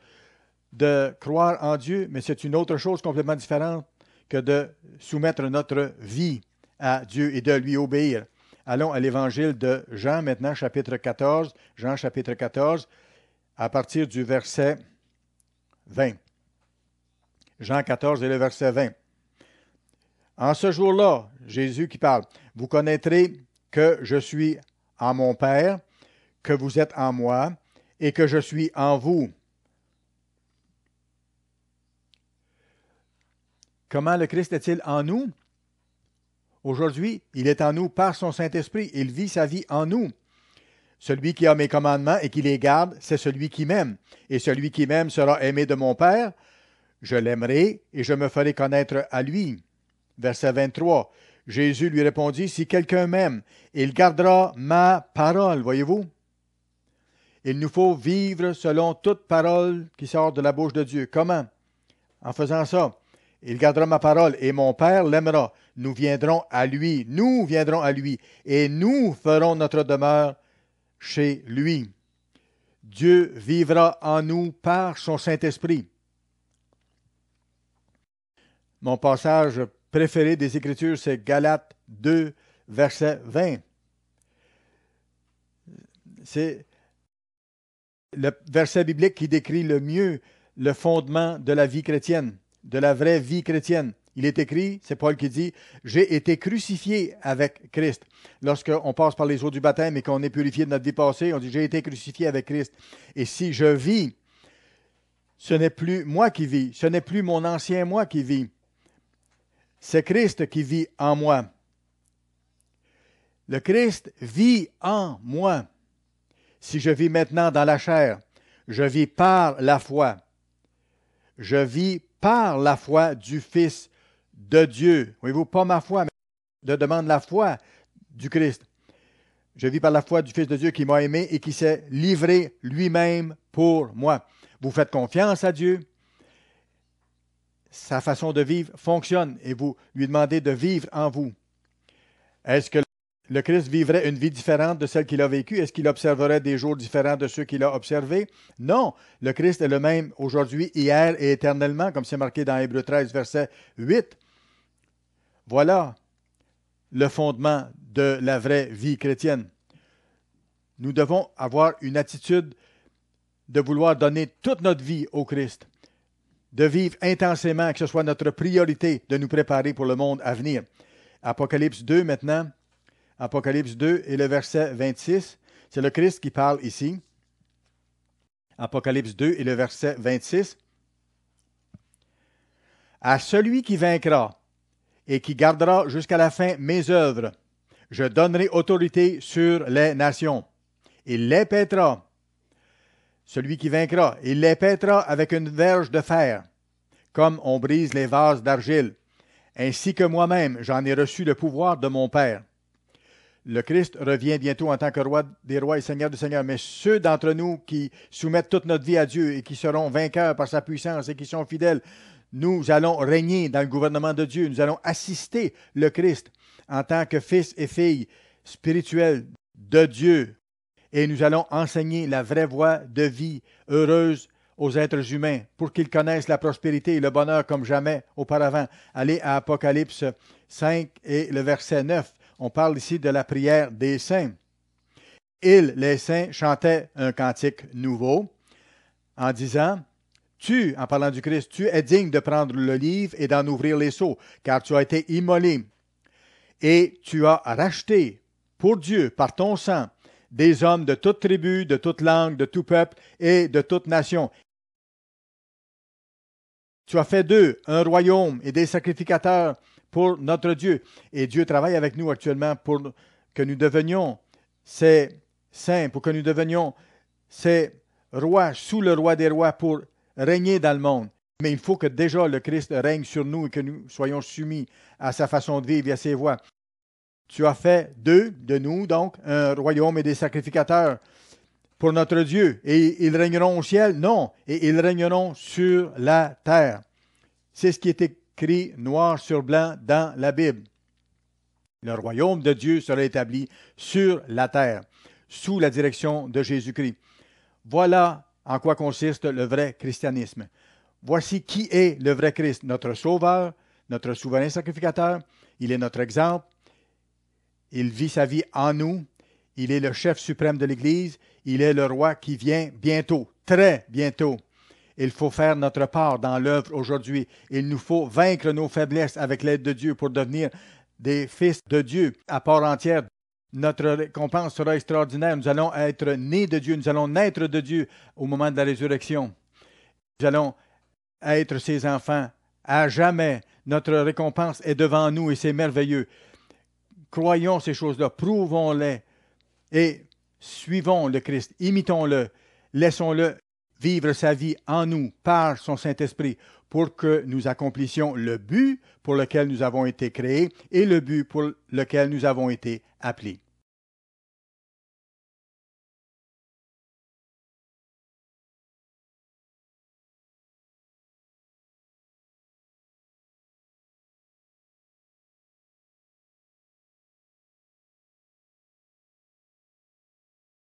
de croire en Dieu, mais c'est une autre chose complètement différente que de soumettre notre vie à Dieu et de lui obéir. Allons à l'évangile de Jean maintenant, chapitre 14. Jean, chapitre 14, à partir du verset 20. Jean 14 et le verset 20. En ce jour-là, Jésus qui parle, « Vous connaîtrez que je suis en mon Père, que vous êtes en moi, et que je suis en vous. » Comment le Christ est-il en nous? Aujourd'hui, il est en nous par son Saint-Esprit. Il vit sa vie en nous. Celui qui a mes commandements et qui les garde, c'est celui qui m'aime. Et celui qui m'aime sera aimé de mon Père. Je l'aimerai et je me ferai connaître à lui. Verset 23. Jésus lui répondit, « Si quelqu'un m'aime, il gardera ma parole. » Voyez-vous? Il nous faut vivre selon toute parole qui sort de la bouche de Dieu. Comment? En faisant ça. Il gardera ma parole et mon Père l'aimera. Nous viendrons à lui, et nous ferons notre demeure chez lui. Dieu vivra en nous par son Saint-Esprit. Mon passage préféré des Écritures, c'est Galates 2, verset 20. C'est le verset biblique qui décrit le mieux le fondement de la vie chrétienne, de la vraie vie chrétienne. Il est écrit, c'est Paul qui dit, « J'ai été crucifié avec Christ. » Lorsqu'on passe par les eaux du baptême et qu'on est purifié de notre vie passée, on dit, « J'ai été crucifié avec Christ. » Et si je vis, ce n'est plus moi qui vis, ce n'est plus mon ancien moi qui vit. C'est Christ qui vit en moi. Le Christ vit en moi. Si je vis maintenant dans la chair, je vis par la foi. Je vis par la foi du Fils de Dieu. Voyez-vous, pas ma foi, mais je demande la foi du Christ. Je vis par la foi du Fils de Dieu qui m'a aimé et qui s'est livré lui-même pour moi. Vous faites confiance à Dieu. Sa façon de vivre fonctionne et vous lui demandez de vivre en vous. Est-ce que le Christ vivrait une vie différente de celle qu'il a vécue? Est-ce qu'il observerait des jours différents de ceux qu'il a observés? Non. Le Christ est le même aujourd'hui, hier et éternellement, comme c'est marqué dans Hébreux 13, verset 8. Voilà le fondement de la vraie vie chrétienne. Nous devons avoir une attitude de vouloir donner toute notre vie au Christ, de vivre intensément, que ce soit notre priorité de nous préparer pour le monde à venir. Apocalypse 2 maintenant. Apocalypse 2 et le verset 26. C'est le Christ qui parle ici. Apocalypse 2 et le verset 26. À celui qui vaincra et qui gardera jusqu'à la fin mes œuvres, je donnerai autorité sur les nations. Il les paîtra. Celui qui vaincra, il les paîtra avec une verge de fer, comme on brise les vases d'argile. Ainsi que moi-même, j'en ai reçu le pouvoir de mon Père. Le Christ revient bientôt en tant que roi des rois et seigneur des seigneurs. Mais ceux d'entre nous qui soumettent toute notre vie à Dieu et qui seront vainqueurs par sa puissance et qui sont fidèles, nous allons régner dans le gouvernement de Dieu. Nous allons assister le Christ en tant que fils et filles spirituels de Dieu. Et nous allons enseigner la vraie voie de vie heureuse aux êtres humains pour qu'ils connaissent la prospérité et le bonheur comme jamais auparavant. Allez à Apocalypse 5 et le verset 9. On parle ici de la prière des saints. Ils, les saints, chantaient un cantique nouveau en disant, tu, en parlant du Christ, tu es digne de prendre le livre et d'en ouvrir les sceaux, car tu as été immolé et tu as racheté pour Dieu, par ton sang, des hommes de toute tribu, de toute langue, de tout peuple et de toute nation. Tu as fait d'eux un royaume et des sacrificateurs pour notre Dieu. Et Dieu travaille avec nous actuellement pour que nous devenions ces saints, pour que nous devenions ces rois, sous le roi des rois, pour régner dans le monde. Mais il faut que déjà le Christ règne sur nous et que nous soyons soumis à sa façon de vivre et à ses voies. Tu as fait d'eux, de nous donc, un royaume et des sacrificateurs pour notre Dieu. Et ils régneront au ciel? Non. Et ils régneront sur la terre. C'est ce qui est écrit noir sur blanc dans la Bible. Le royaume de Dieu sera établi sur la terre, sous la direction de Jésus-Christ. Voilà en quoi consiste le vrai christianisme. Voici qui est le vrai Christ, notre Sauveur, notre souverain sacrificateur. Il est notre exemple. Il vit sa vie en nous. Il est le chef suprême de l'Église. Il est le roi qui vient bientôt, très bientôt. Il faut faire notre part dans l'œuvre aujourd'hui. Il nous faut vaincre nos faiblesses avec l'aide de Dieu pour devenir des fils de Dieu à part entière. Notre récompense sera extraordinaire. Nous allons être nés de Dieu. Nous allons naître de Dieu au moment de la résurrection. Nous allons être ses enfants à jamais. Notre récompense est devant nous et c'est merveilleux. Croyons ces choses-là, prouvons-les et suivons le Christ, imitons-le, laissons-le vivre sa vie en nous par son Saint-Esprit pour que nous accomplissions le but pour lequel nous avons été créés et le but pour lequel nous avons été appelés.